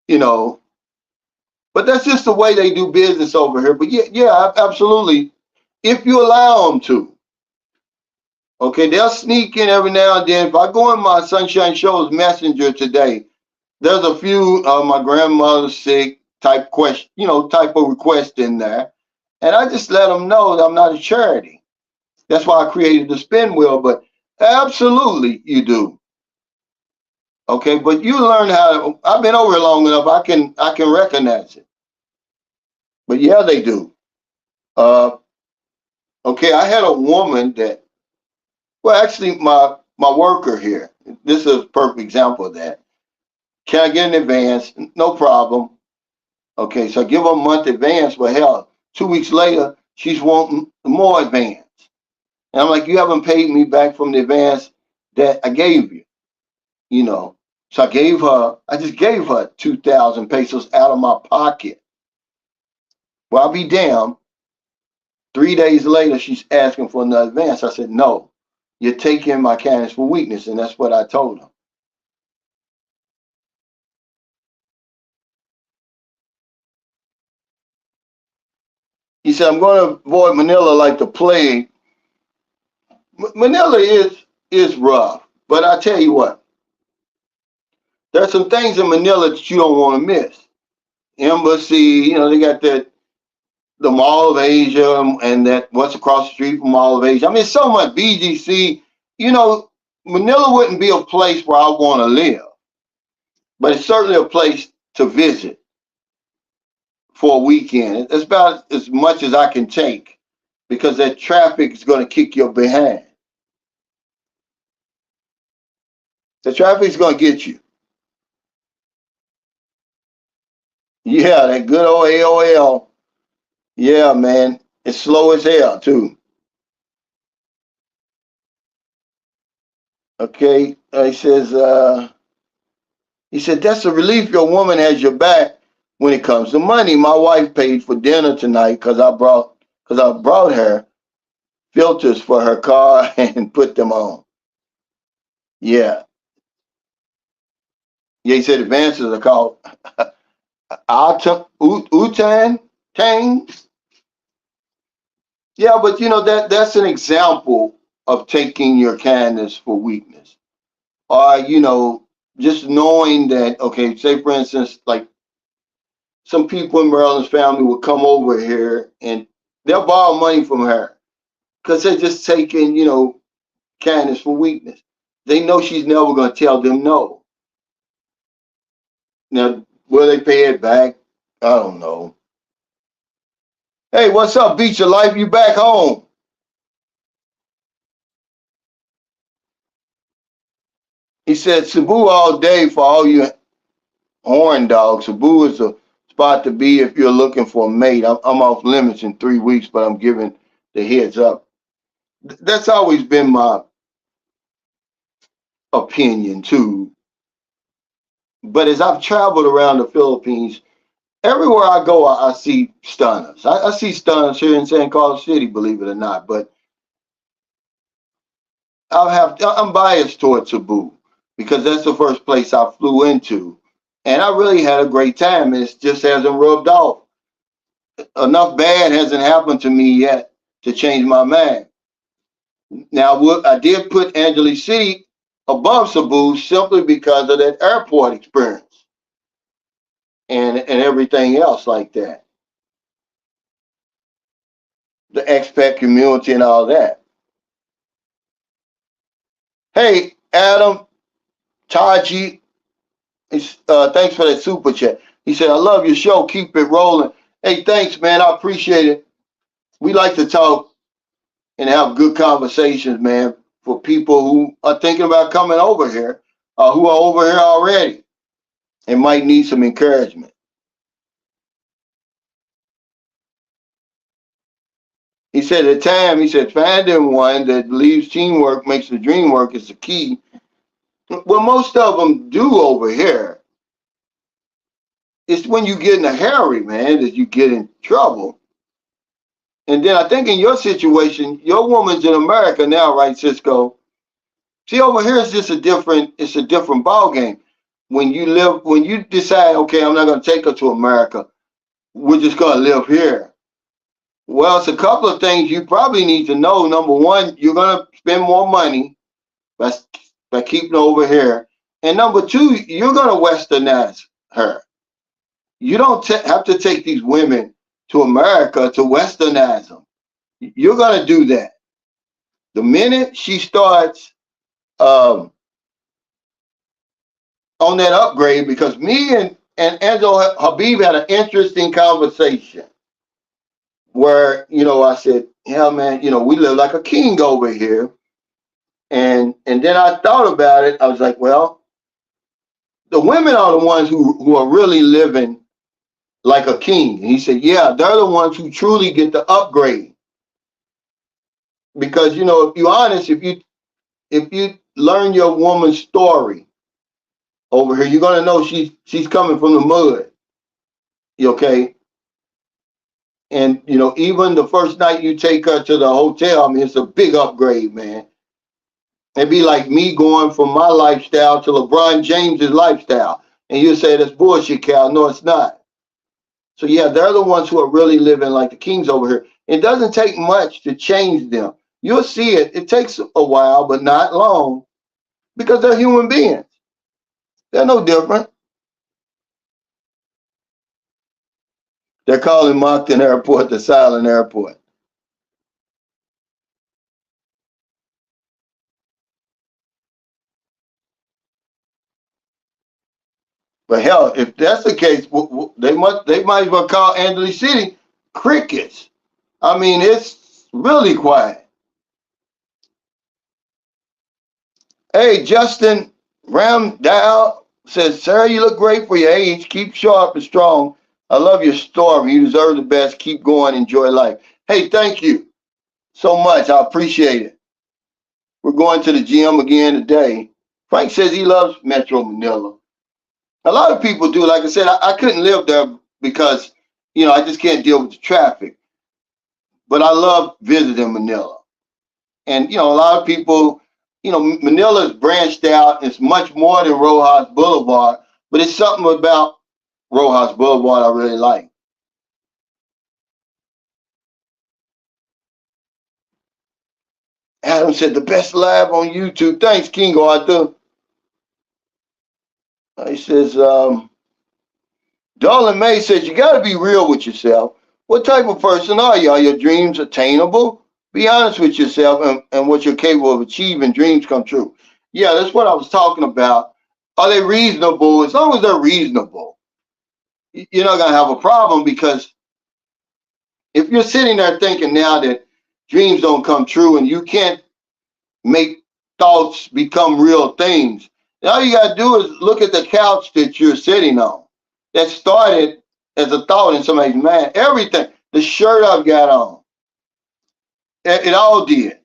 but that's just the way they do business over here. But yeah, absolutely. If you allow them to, okay, they'll sneak in every now and then. If I go in my Sunshine Show's messenger today, there's a few of my grandmother's sick type type of request in there. And I just let them know that I'm not a charity. That's why I created the spin wheel, but absolutely you do. Okay, but you learn how to, I've been over here long enough, I can recognize it. But yeah, they do. Okay, I had a woman that, well, actually my worker here, this is a perfect example of that. Can I get an advance? No problem. Okay, so I give her a month advance, but hell, 2 weeks later, she's wanting more advance. And I'm like, you haven't paid me back from the advance that I gave you, So I just gave her 2,000 pesos out of my pocket. Well, I'll be damned. 3 days later, she's asking for another advance. I said, no, you're taking my kindness for weakness. And that's what I told her. He said, I'm going to avoid Manila like the plague. Manila is rough, but I tell you what, there's some things in Manila that you don't want to miss. Embassy, they got the Mall of Asia and that what's across the street from Mall of Asia. I mean, so much BGC. Manila wouldn't be a place where I want to live, but it's certainly a place to visit for a weekend. It's about as much as I can take because that traffic is going to kick your behind. The traffic is going to get you. Yeah, that good old AOL. Yeah, man. It's slow as hell, too. Okay. He said, that's a relief your woman has your back when it comes to money. My wife paid for dinner tonight because I brought her filters for her car and put them on. Yeah. Yeah, he said advances are called Tang. Yeah, but that's an example of taking your kindness for weakness. Or, just knowing that, okay, say for instance, like some people in Maryland's family would come over here and they'll borrow money from her because they're just taking, kindness for weakness. They know she's never going to tell them no. Now, will they pay it back? I don't know. Hey, what's up, Beach of Life? You back home? He said, Cebu all day for all you horn dogs. Cebu is a spot to be if you're looking for a mate. I'm off limits in 3 weeks, but I'm giving the heads up. That's always been my opinion too. But as I've traveled around the Philippines, everywhere I go, I see stunners. I see stunners here in San Carlos City, believe it or not. But I'm biased towards Cebu because that's the first place I flew into, and I really had a great time. It just hasn't rubbed off. Enough bad hasn't happened to me yet to change my mind. Now, I did put Angeles City above Cebu simply because of that airport experience and everything else like that, the expat community and all that. Hey, Adam, Taji, thanks for that super chat. He said, I love your show. Keep it rolling. Hey, thanks, man. I appreciate it. We like to talk and have good conversations, man, for people who are thinking about coming over here, who are over here already and might need some encouragement. He said at time, he said, finding one that believes teamwork makes the dream work is the key. Well, most of them do over here. It's when you get in a hurry, man, that you get in trouble. And then I think in your situation, your woman's in America now, right, Cisco? See, over here it's just it's a different ball game. When you decide, okay, I'm not going to take her to America, we're just going to live here. Well, it's a couple of things you probably need to know. Number one, you're going to spend more money by keeping her over here. And number two, you're going to westernize her. You don't have to take these women to America to westernize them. You're going to do that. The minute she starts on that upgrade, because me and Angel Habib had an interesting conversation where, I said, yeah, man, we live like a king over here. And then I thought about it. I was like, well, the women are the ones who are really living like a king. And he said, yeah, they're the ones who truly get the upgrade. Because, if you're honest, if you learn your woman's story over here, you're gonna know she's coming from the mud. Okay. And even the first night you take her to the hotel, I mean, it's a big upgrade, man. It'd be like me going from my lifestyle to LeBron James's lifestyle. And you say that's bullshit, Cal. No, it's not. So yeah, they're the ones who are really living like the kings over here. It doesn't take much to change them. You'll see it. It takes a while, but not long, because they're human beings. They're no different. They're calling Moncton Airport the silent airport. But hell, if that's the case, they might as well call Angeles City crickets. I mean, it's really quiet. Hey, Justin Ramdow says, Sarah, you look great for your age. Keep sharp and strong. I love your story. You deserve the best. Keep going. Enjoy life. Hey, thank you so much. I appreciate it. We're going to the gym again today. Frank says he loves Metro Manila. A lot of people do. Like I said, I couldn't live there because, I just can't deal with the traffic. But I love visiting Manila. And, a lot of people, Manila's branched out. It's much more than Rojas Boulevard, but it's something about Rojas Boulevard I really like. Adam said, the best live on YouTube. Thanks, King Arthur. He says, Darlin May says, you got to be real with yourself. What type of person are you? Are your dreams attainable? Be honest with yourself and what you're capable of achieving. Dreams come true. Yeah, that's what I was talking about. Are they reasonable? As long as they're reasonable, you're not going to have a problem, because if you're sitting there thinking now that dreams don't come true and you can't make thoughts become real things, all you got to do is look at the couch that you're sitting on. That started as a thought in somebody's mind. Everything, the shirt I've got on, it all did.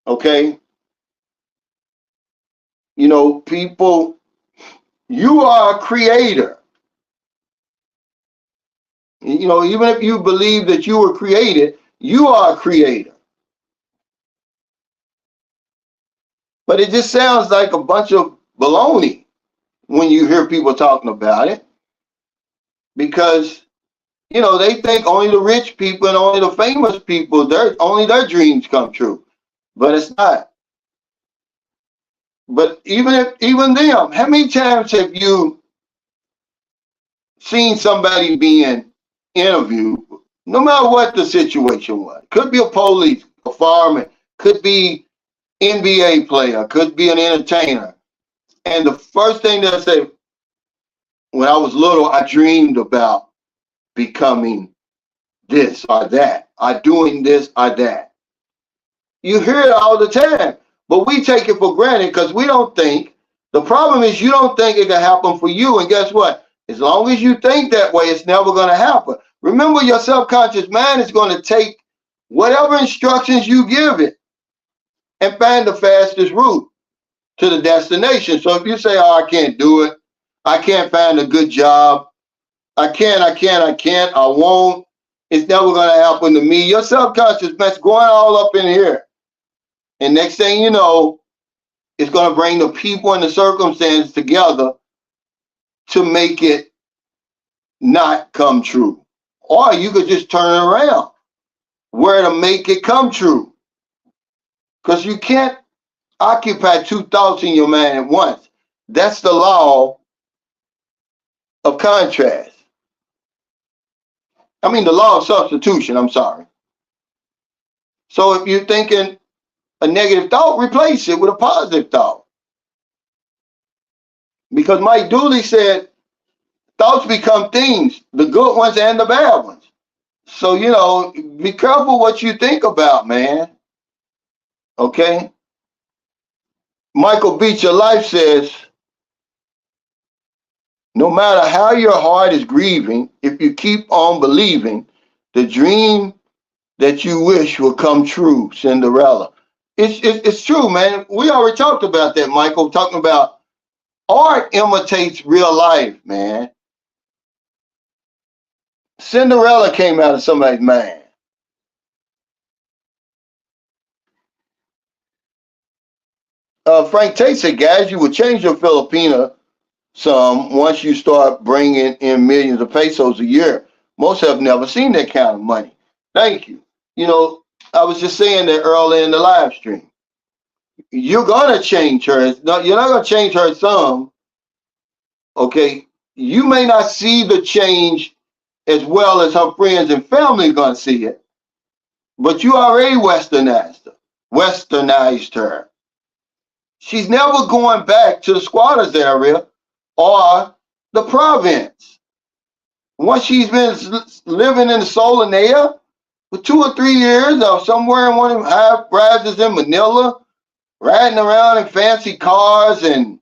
Okay? You know, people, you are a creator. You know, even if you believe that you were created, you are a creator. But it just sounds like a bunch of baloney when you hear people talking about it, because you know they think only the rich people and only the famous people, only their dreams come true. But it's not. But even them, how many times have you seen somebody being interviewed, no matter what the situation was? Could be a police, a fireman, could be NBA player, could be an entertainer. And the first thing they'll say, when I was little, I dreamed about becoming this or that, or doing this or that. You hear it all the time, but we take it for granted because we don't think. The problem is you don't think it can happen for you. And guess what? As long as you think that way, it's never going to happen. Remember, your subconscious mind is going to take whatever instructions you give it and find the fastest route to the destination. So if you say, oh, I can't do it, I can't find a good job, I can't, I won't, it's never going to happen to me. Your subconscious mind's going all up in here. And next thing you know, it's going to bring the people and the circumstances together to make it not come true. Or you could just turn it around, where to make it come true. Because you can't occupy two thoughts in your mind at once. That's the law of contrast. I mean, the law of substitution, I'm sorry. So if you're thinking a negative thought, replace it with a positive thought. Because Mike Dooley said, thoughts become things, the good ones and the bad ones. So, you know, be careful what you think about, man. Okay? Michael Beecher Life says, no matter how your heart is grieving, if you keep on believing, the dream that you wish will come true, Cinderella. It's true, man. We already talked about that, Michael, talking about art imitates real life, man. Cinderella came out of somebody's mind. Frank Tate said, guys, you would change your Filipina some once you start bringing in millions of pesos a year. Most have never seen that kind of money. Thank you. You know, I was just saying that earlier in the live stream. You're gonna change her. No, you're not gonna change her some. Okay, you may not see the change as well as her friends and family are gonna see it, but you already westernized her. She's never going back to the squatters area or the province. Once she's been living in the Solanea for 2 or 3 years, or somewhere in one of them high rises in Manila, riding around in fancy cars, and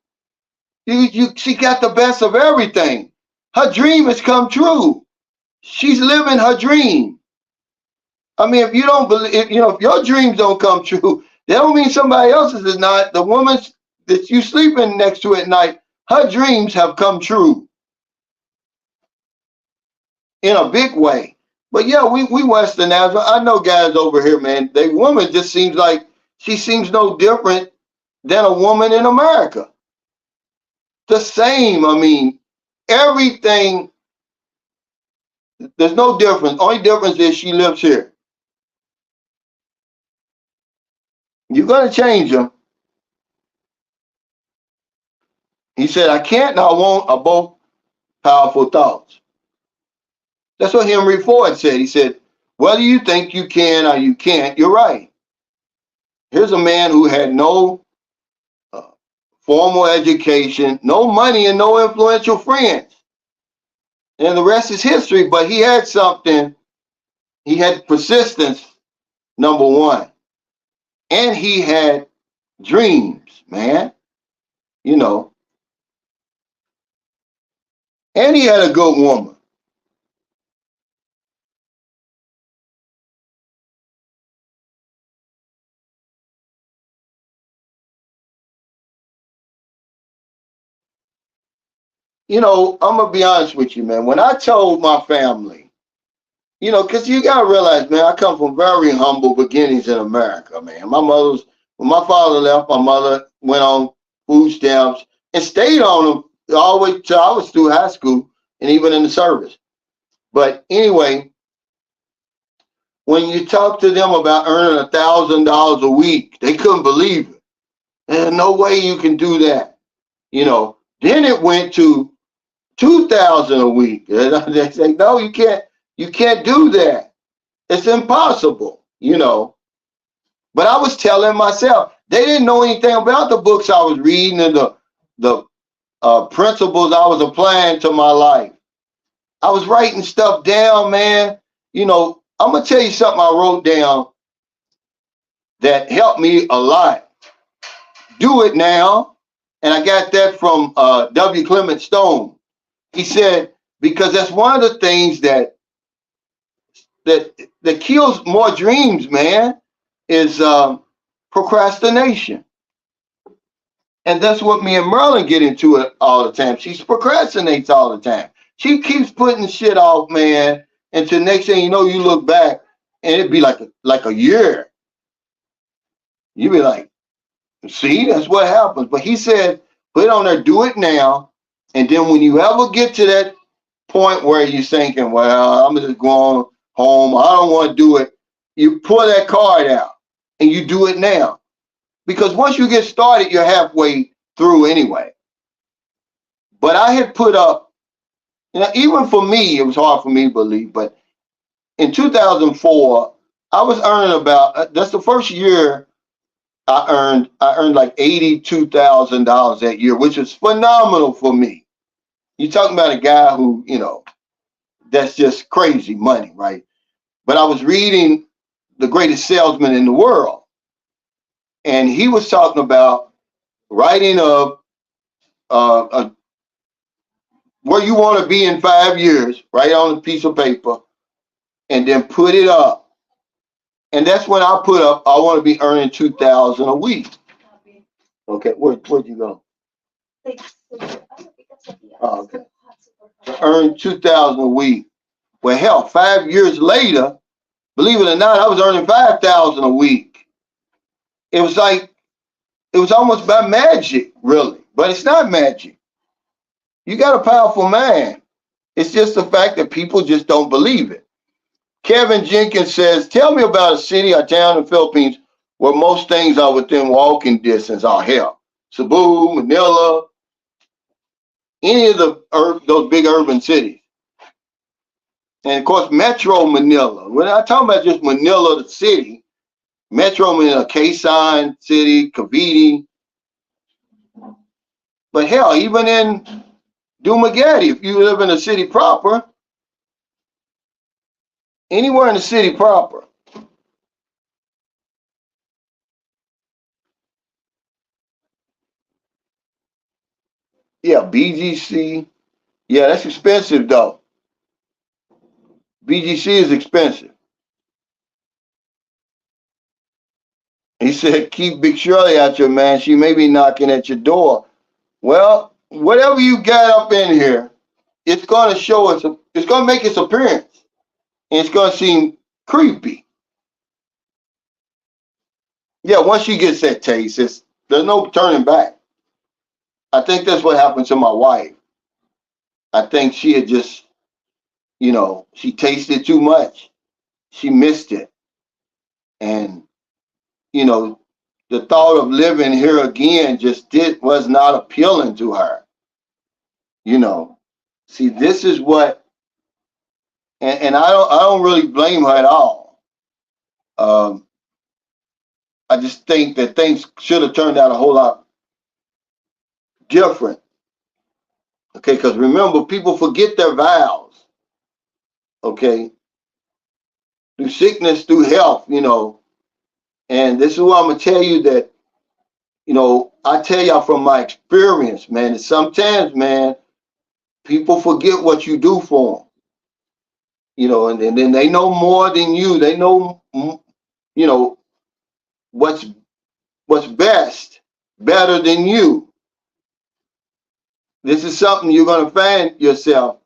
she got the best of everything. Her dream has come true. She's living her dream. I mean, if you don't believe, if your dreams don't come true, that don't mean somebody else's is not. The woman that you sleeping next to at night, her dreams have come true in a big way. But yeah, we westernized. I know guys over here, man. They woman just seems like she seems no different than a woman in America. The same. I mean, everything. There's no difference. Only difference is she lives here. You're gonna change them. He said, I can't and I won't are both powerful thoughts. That's what Henry Ford said. He said, whether you think you can or you can't, you're right. Here's a man who had no formal education, no money, and no influential friends. And the rest is history, but he had something. He had persistence, number one. And he had dreams, man. You know, and he had a good woman. I'm gonna be honest with you, man. When I told my family, because you gotta realize, man, I come from very humble beginnings in America, man. When my father left, my mother went on food stamps and stayed on them all the way till I was through high school and even in the service. But anyway, when you talk to them about earning $1,000 a week, they couldn't believe it. There's no way you can do that. Then it went to 2,000 a week. They say, no, you can't do that. It's impossible. But I was telling myself, they didn't know anything about the books I was reading and the principles I was applying to my life. I was writing stuff down, man. I'm gonna tell you something I wrote down that helped me a lot. Do it now. And I got that from W. Clement Stone. He said, because that's one of the things that kills more dreams, man, is procrastination. And that's what me and Merlin get into it all the time. She procrastinates all the time. She keeps putting shit off, man. Until next thing you know, you look back and it'd be like a year. You'd be like, see, that's what happens. But he said, put it on there, do it now. And then when you ever get to that point where you're thinking, well, I'm just going home, I don't want to do it, you pull that card out and you do it now. Because once you get started, you're halfway through anyway. But I had put up, even for me, it was hard for me to believe, but in 2004, I was earning about, that's the first year I earned like $82,000 that year, which was phenomenal for me. You're talking about a guy who, that's just crazy money, right? But I was reading The Greatest Salesman in the World, and he was talking about writing where you want to be in 5 years, write on a piece of paper, and then put it up. And that's when I put up, I want to be earning $2,000 a week. Okay, where'd you go? Oh, okay. Earn $2,000 a week. Well, hell, 5 years later, believe it or not, I was earning $5,000 a week. It was almost by magic, really. But it's not magic. You got a powerful mind. It's just the fact that people just don't believe it. Kevin Jenkins says, tell me about a city or town in the Philippines where most things are within walking distance. Oh, hell. Cebu, Manila, any of those big urban cities. And of course, Metro Manila. When I talk about just Manila, the city, Metro Manila, Quezon City, Cavite. But hell, even in Dumaguete, if you live in a city proper, anywhere in the city proper. Yeah, BGC. Yeah, that's expensive though. BGC is expensive. He said, keep Big Shirley out your man. She may be knocking at your door. Well, whatever you got up in here, it's going to show us, it's going to make its appearance. And it's going to seem creepy. Yeah, once she gets that taste, there's no turning back. I think that's what happened to my wife. I think she had just, she tasted too much. She missed it. And, the thought of living here again was not appealing to her. See, this is what, and I don't really blame her at all. I just think that things should have turned out a whole lot different. Okay, because remember, people forget their vows. Okay, through sickness, through health, and this is what I'm gonna tell you that, I tell y'all from my experience, man, that sometimes, man, people forget what you do for them, and then they know more than you. They know, what's best, better than you. This is something you're going to find yourself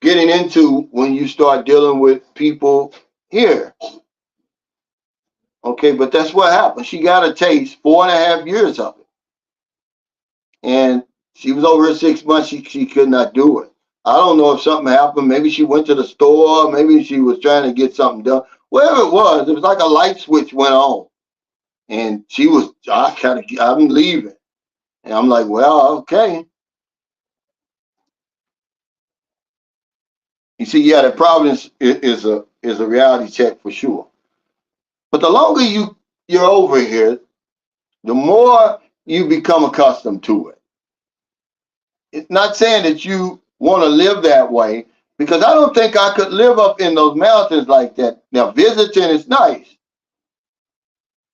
getting into when you start dealing with people here. Okay, but that's what happened. She got a taste, 4.5 years of it. And she was over 6 months, she could not do it. I don't know if something happened. Maybe she went to the store, maybe she was trying to get something done. Whatever it was like a light switch went on. And she was, I'm leaving. And I'm like, well, okay. You see, yeah, that Providence is a reality check for sure. But the longer you're over here, the more you become accustomed to it. It's not saying that you want to live that way, because I don't think I could live up in those mountains like that. Now, visiting is nice,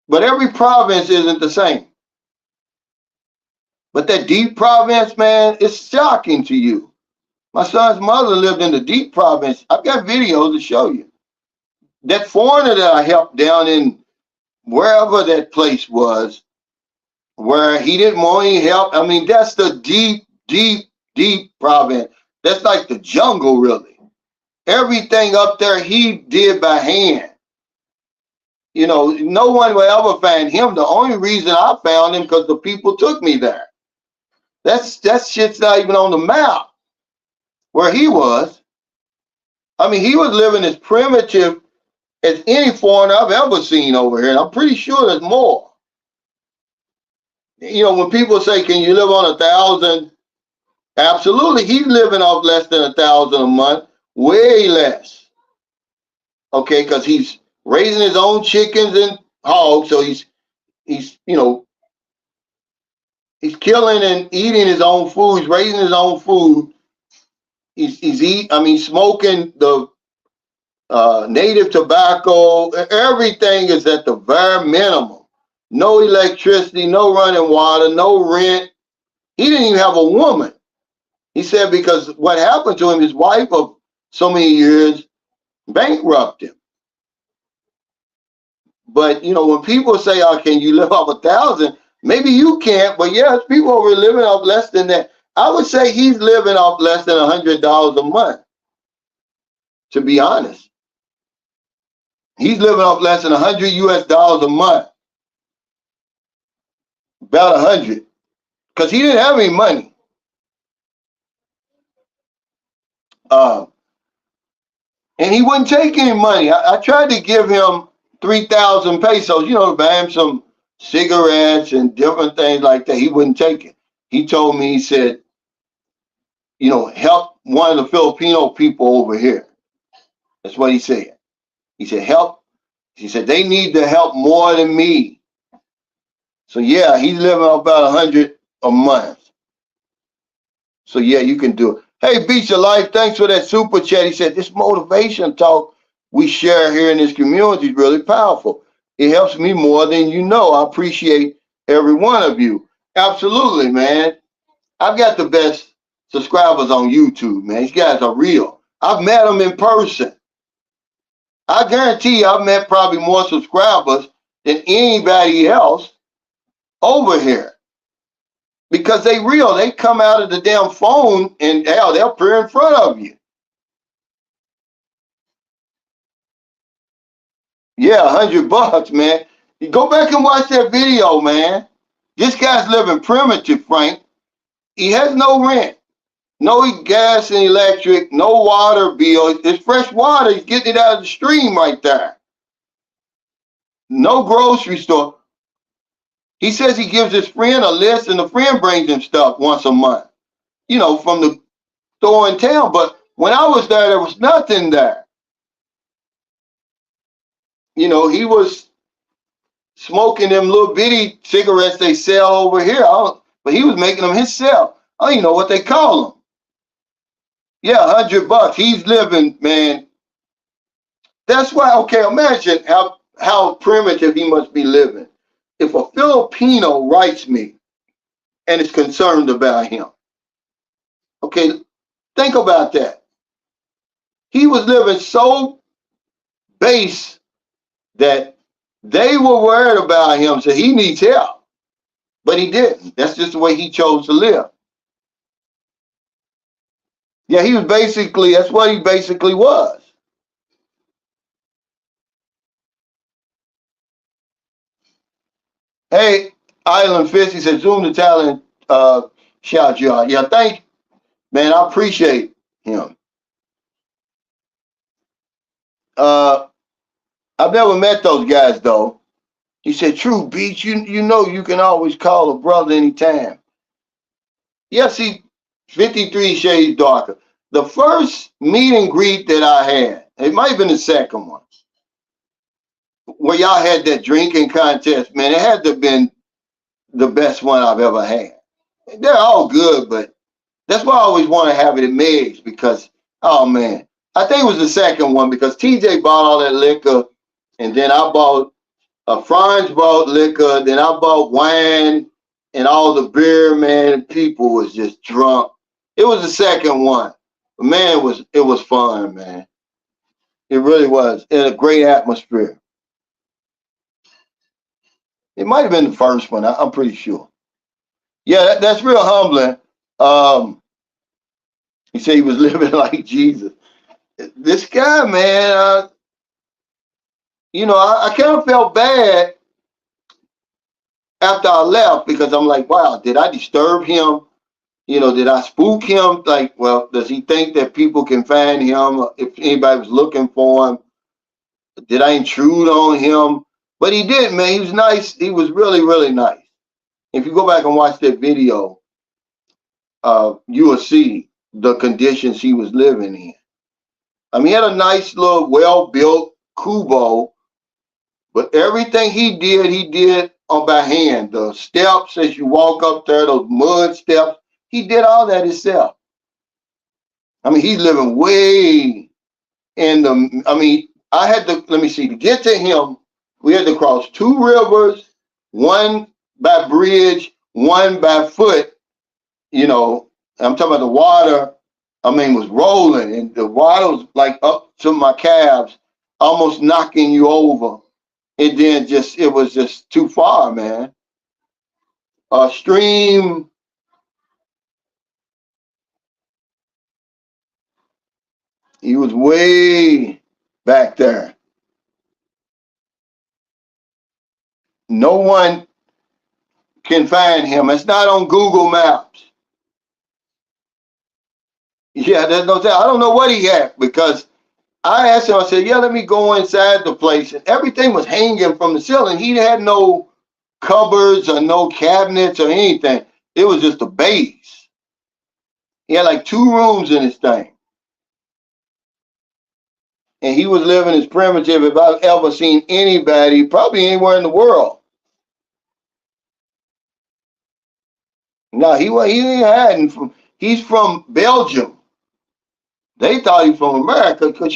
but every province isn't the same. But that deep province, man, is shocking to you. My son's mother lived in the deep province. I've got videos to show you. That foreigner that I helped down in wherever that place was, where he didn't want any help. I mean, that's the deep province. That's like the jungle, really. Everything up there he did by hand. You know, no one will ever find him. The only reason I found him because the people took me there. That shit's not even on the map where he was. I mean, he was living as primitive as any foreigner I've ever seen over here. And I'm pretty sure there's more. You know, when people say, can you live on 1,000? Absolutely. He's living off less than 1,000 a month, way less. Okay, because he's raising his own chickens and hogs, so he's killing and eating his own food. He's raising his own food. He's smoking the native tobacco. Everything is at the bare minimum. No electricity, no running water, no rent. He didn't even have a woman. He said because what happened to him, his wife of so many years bankrupted him. But, you know, when people say, oh, can you live off 1,000? Maybe you can't, but yes, people are living off less than that. I would say he's living off less than $100 a month, to be honest. He's living off less than $100 a month. About 100. Because he didn't have any money. And he wouldn't take any money. I tried to give him 3,000 pesos, you know, to buy him some cigarettes and different things like that. He wouldn't take it. He told me, he said, you know, help one of the Filipino people over here. That's what he said. He said, help. He said, they need the help more than me. So yeah, he's living off about 100 a month. So yeah, you can do it. Hey, Beach of Life, thanks for that super chat. He said, this motivation talk we share here in this community is really powerful. It helps me more than you know. I appreciate every one of you. Absolutely, man. I've got the best subscribers on YouTube, man. These guys are real. I've met them in person. I guarantee you I've met probably more subscribers than anybody else over here. Because they real. They come out of the damn phone and hell, they'll appear in front of you. Yeah, $100, man. You go back and watch that video, man. This guy's living primitive, Frank. He has no rent, no gas and electric, no water bill. It's fresh water. He's getting it out of the stream right there. No grocery store. He says he gives his friend a list and the friend brings him stuff once a month, you know, from the store in town. But when I was there was nothing there. You know, he smoking them little bitty cigarettes they sell over here. But he was making them himself. I don't even know what they call them. Yeah, $100. He's living, man. That's why, okay, imagine how primitive he must be living. If a Filipino writes me and is concerned about him, okay, think about that. He was living so base that they were worried about him, so he needs help. But he didn't. That's just the way he chose to live. Yeah, he was basically, that's what he basically was. Hey, Island Fish, he said, Zoom the talent, shout you out. Yeah, thank you, man. I appreciate him. Uh, I've never met those guys though. He said, True Beach, you know you can always call a brother anytime. Yes, he 53 shades darker. The first meet and greet that I had, it might have been the second one, where y'all had that drinking contest, man. It had to have been the best one I've ever had. They're all good, but that's why I always want to have it at Meg's because, oh man, I think it was the second one because TJ bought all that liquor, and then I bought Franz bought liquor, then I bought wine and all the beer, man. People was just drunk. It was the second one. But man, it was fun, man. It really was. It had a great atmosphere. It might have been the first one. I'm pretty sure. Yeah, that's real humbling. Um, he said he was living like Jesus. This guy, man, I kind of felt bad after I left because I'm like, wow, did I disturb him? Did I spook him? Like, well, does he think that people can find him if anybody was looking for him? Did I intrude on him? But he did, man. He was nice. He was really, really nice. If you go back and watch that video, you will see the conditions he was living in. I mean, he had a nice little, well-built kubo, but everything he did on by hand. The steps as you walk up there, those mud steps, he did all that himself. I mean, he's living way in the. I mean, I had to. Let me see. To get to him, we had to cross two rivers, one by bridge, one by foot. I'm talking about the water. I mean, was rolling, and the water was like up to my calves, almost knocking you over. And then it was just too far, man. A stream. He was way back there. No one can find him. It's not on Google Maps. Yeah, there's no I don't know what he had because I asked him, I said, yeah, let me go inside the place. And everything was hanging from the ceiling. He had no cupboards or no cabinets or anything. It was just a base. He had like two rooms in his thing. And he was living as primitive if I've ever seen anybody, probably anywhere in the world. No, he ain't hiding from. He's from Belgium. They thought he was from America because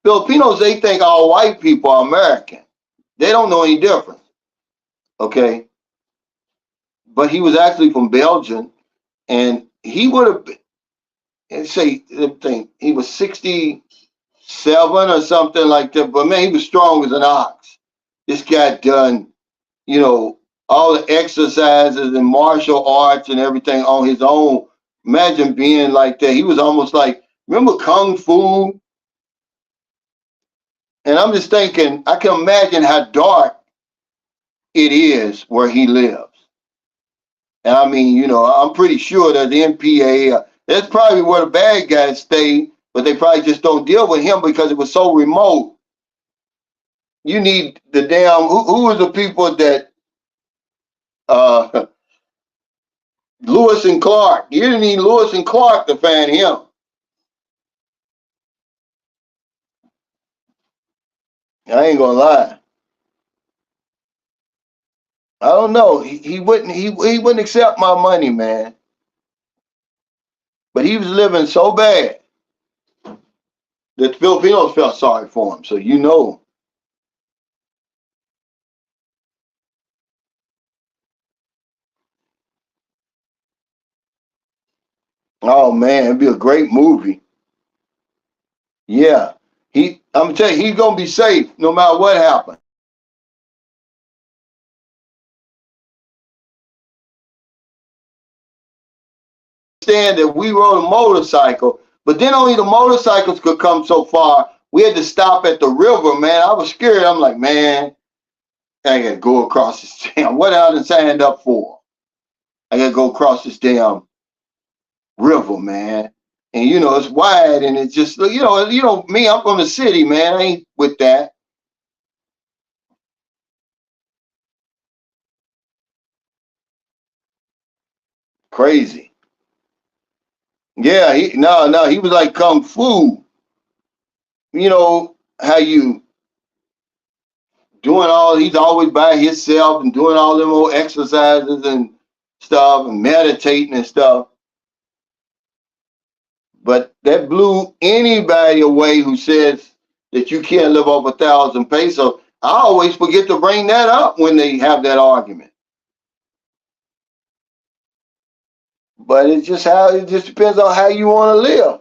Filipinos, they think all white people are American. They don't know any difference. Okay, but he was actually from Belgium, and he would have been. And say the thing, he was 67 or something like that. But man, he was strong as an ox. This guy done all the exercises and martial arts and everything on his own. Imagine being like that. He was almost like, remember Kung Fu? And I'm just thinking, I can imagine how dark it is where he lives. And I mean, I'm pretty sure that the NPA, that's probably where the bad guys stay, but they probably just don't deal with him because it was so remote. You need the damn, who was the people that, uh, Lewis and Clark. You didn't need Lewis and Clark to find him. I ain't gonna lie. I don't know. He wouldn't accept my money, man. But he was living so bad that the Filipinos felt sorry for him. So oh man, it'd be a great movie. Yeah. I'm gonna tell you, he's gonna be safe no matter what happens. understand that we rode a motorcycle, but then only the motorcycles could come so far. We had to stop at the river, man. I was scared. I'm like, man, I gotta go across this damn. What I done signed up for? I gotta go across this damn river, man. And you know, it's wide and it's just, you know, me, I'm from the city, man. I ain't with that. Crazy. Yeah, he was like kung fu. You know how you he's always by himself and doing all them old exercises and stuff and meditating and stuff. But that blew anybody away who says that you can't live off 1,000 pesos. I always forget to bring that up when they have that argument. But it just depends on how you want to live.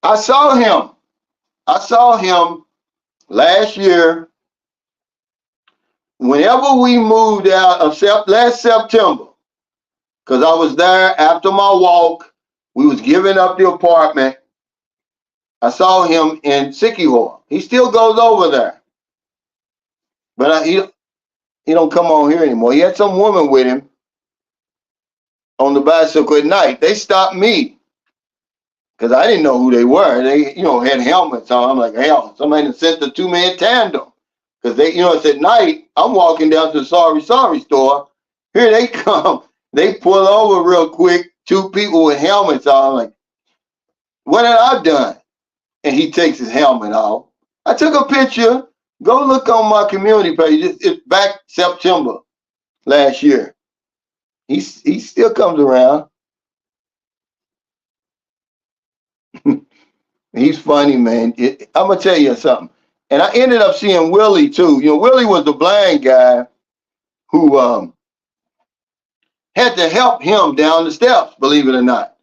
I saw him. I saw him last year. Whenever we moved out of last September, because I was there after my walk, we was giving up the apartment. I saw him in Sikihor. He still goes over there, but he don't come on here anymore. He had some woman with him on the bicycle at night. They stopped me because I didn't know who they were. They, had helmets on. I'm like, hell, somebody sent the 2-man tandem because they, it's at night. I'm walking down to the sorry store. Here they come. They pull over real quick. 2 people with helmets on. I'm like, what had I done? And he takes his helmet off. I took a picture. Go look on my community page. It's back September last year. He still comes around. He's funny, man. I'm gonna tell you something. And I ended up seeing Willie too. Willie was the blind guy who had to help him down the steps, believe it or not.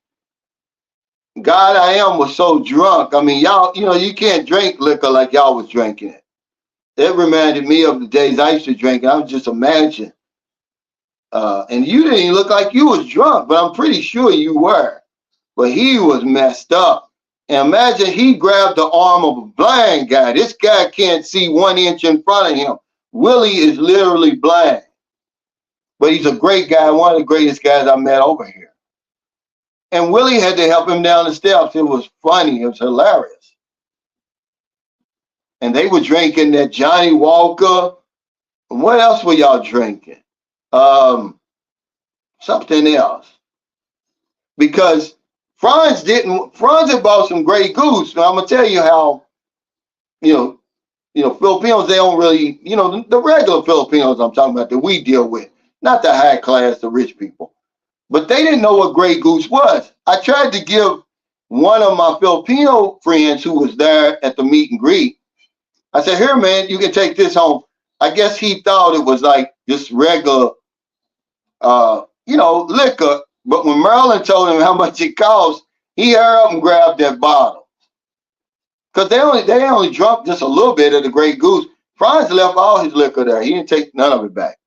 God I Am was so drunk. I mean, y'all, you can't drink liquor like y'all was drinking it. It reminded me of the days I used to drink. I was just imagining. And you didn't even look like you was drunk, but I'm pretty sure you were. But he was messed up. And imagine he grabbed the arm of a blind guy. This guy can't see 1 inch in front of him. Willie is literally blind. But he's a great guy, one of the greatest guys I met over here. And Willie had to help him down the steps. It was funny. It was hilarious. And they were drinking that Johnny Walker. What else were y'all drinking? Something else. Because Franz had bought some Grey Goose. Now I'm gonna tell you how, Filipinos, they don't really, the regular Filipinos I'm talking about that we deal with, not the high class, the rich people. But they didn't know what Grey Goose was. I tried to give one of my Filipino friends who was there at the meet and greet. I said, here, man, you can take this home. I guess he thought it was like just regular, liquor. But when Merlin told him how much it cost, he hurried up and grabbed that bottle. Because they only drunk just a little bit of the Grey Goose. Franz left all his liquor there. He didn't take none of it back.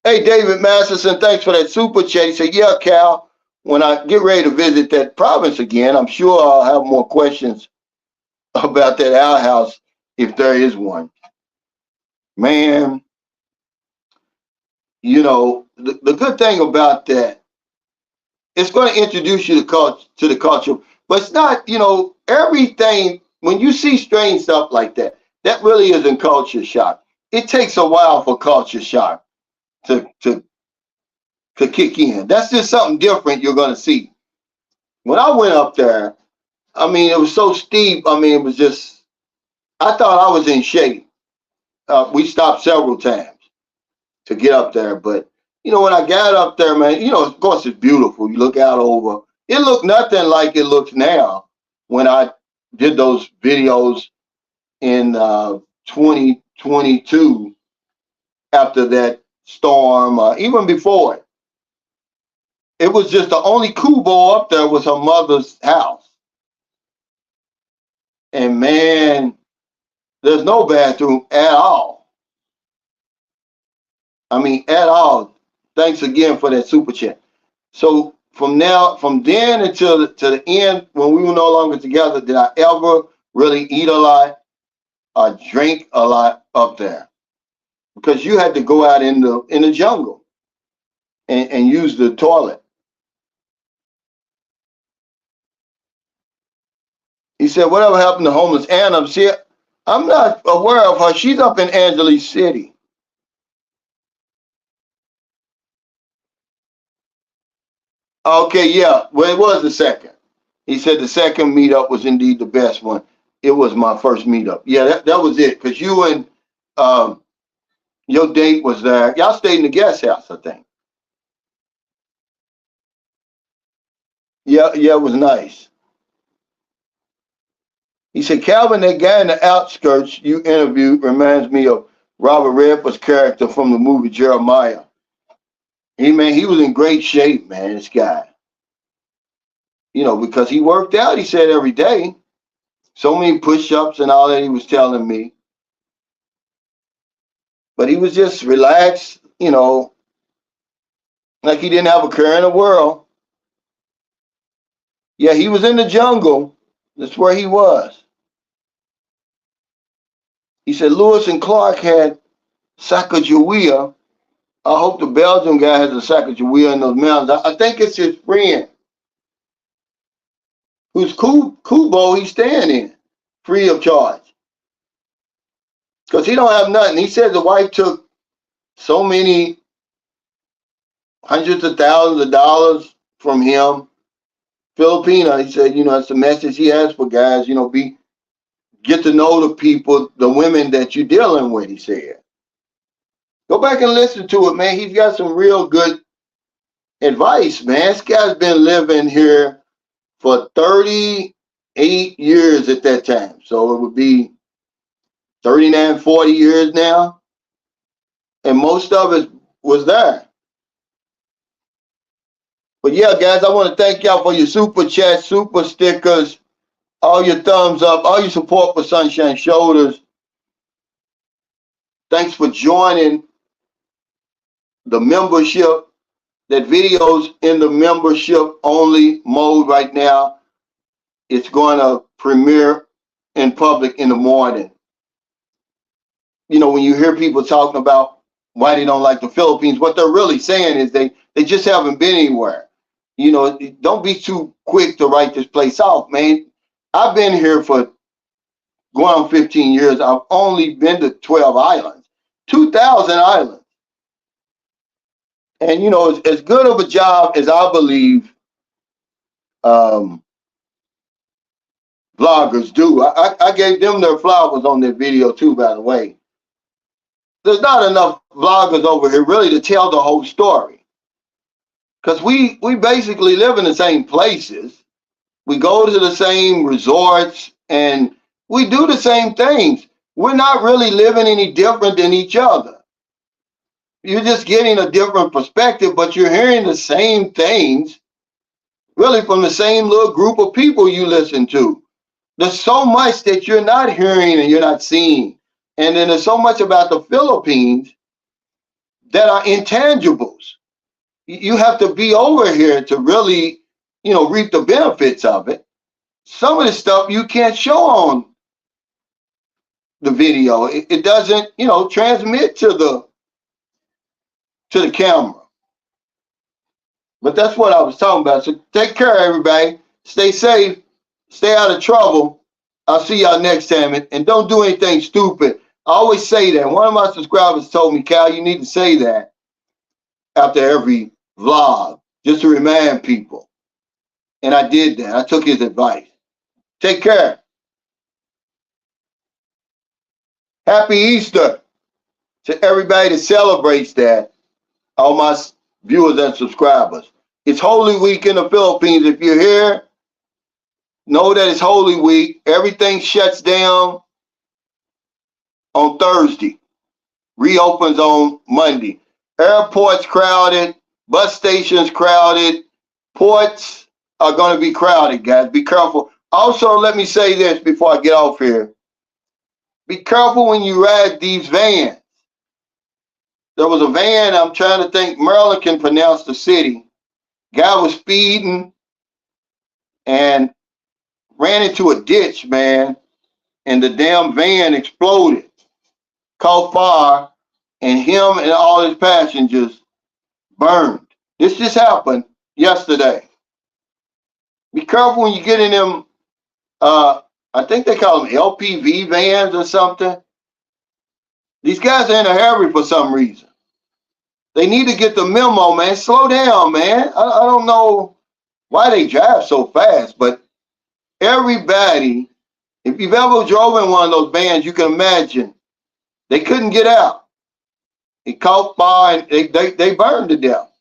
Hey, David Masterson, thanks for that super chat. He said, yeah, Cal, when I get ready to visit that province again, I'm sure I'll have more questions about that outhouse if there is one. Man, the good thing about that, it's going to introduce you to the culture, but it's not, everything, when you see strange stuff like that, that really isn't culture shock. It takes a while for culture shock to kick in. That's just something different you're going to see. When I went up there, I mean, it was so steep. I mean, it was just, I thought I was in shape. We stopped several times to get up there, but when I got up there, man, of course it's beautiful. You look out over. It looked nothing like it looks now when I did those videos in 2022 after that storm, even before it. It was just the only kubo up there was her mother's house. And man, there's no bathroom at all. I mean, at all. Thanks again for that super chat. So from then until to the end, when we were no longer together, did I ever really eat a lot or drink a lot up there? Because you had to go out in the jungle and use the toilet. He said, whatever happened to homeless Anna? See, I'm not aware of her. She's up in Angeles City. Okay, yeah. Well, it was the second. He said the second meetup was indeed the best one. It was my first meetup. Yeah, that was it. Because you and your date was there. Y'all stayed in the guest house, I think. Yeah, it was nice. He said, Calvin, that guy in the outskirts you interviewed reminds me of Robert Redford's character from the movie Jeremiah. He was in great shape, man, this guy. Because he worked out, he said, every day. So many push-ups and all that he was telling me. But he was just relaxed, like he didn't have a care in the world. Yeah, he was in the jungle. That's where he was. He said Lewis and Clark had Sacagawea. I hope the Belgian guy has a Sacagawea in those mountains. I think it's his friend who's Kubo he's staying in, free of charge. Because he don't have nothing. He said the wife took so many hundreds of thousands of dollars from him. Filipina, he said, it's the message he has for guys, get to know the people, the women that you're dealing with, he said. Go back and listen to it, man. He's got some real good advice, man. This guy's been living here for 38 years at that time. So it would be 39, 40 years now. And most of it was there. But yeah, guys, I want to thank y'all for your super chats, super stickers, all your thumbs up, all your support for Sunshine Shoulders. Thanks for joining the membership. That video's in the membership only mode right now. It's going to premiere in public in the morning. When you hear people talking about why they don't like the Philippines, what they're really saying is they just haven't been anywhere. Don't be too quick to write this place off, man. I've been here for going on 15 years. I've only been to 12 islands, 2,000 islands. And, as good of a job as I believe vloggers do, I gave them their flowers on their video too, by the way. There's not enough vloggers over here really to tell the whole story. Because we basically live in the same places. We go to the same resorts and we do the same things. We're not really living any different than each other. You're just getting a different perspective, but you're hearing the same things really from the same little group of people you listen to. There's so much that you're not hearing and you're not seeing. And then there's so much about the Philippines that are intangibles. You have to be over here to really, reap the benefits of it. Some of the stuff you can't show on the video. It doesn't, transmit to the camera. But that's what I was talking about. So take care, everybody. Stay safe. Stay out of trouble. I'll see y'all next time. And don't do anything stupid. I always say that. One of my subscribers told me, Cal, you need to say that after every vlog, just to remind people. And I did that. I took his advice. Take care. Happy Easter to everybody that celebrates that. All my viewers and subscribers. It's Holy Week in the Philippines. If you're here, know that it's Holy Week. Everything shuts down on Thursday. Reopens on Monday. Airports crowded. Bus stations crowded. Ports are going to be crowded, guys. Be careful. Also, let me say this before I get off here. Be careful when you ride these vans. There was a van, I'm trying to think, Maryland can pronounce the city. Guy was speeding and ran into a ditch, man, and the damn van exploded, caught fire, and him and all his passengers burned. This just happened yesterday. Be careful when you get in them, I think they call them LPV vans or something. These guys are in a hurry for some reason. They need to get the memo, man. Slow down, man. I don't know why they drive so fast, but everybody, if you've ever drove in one of those vans, you can imagine they couldn't get out. It caught fire and they burned to death.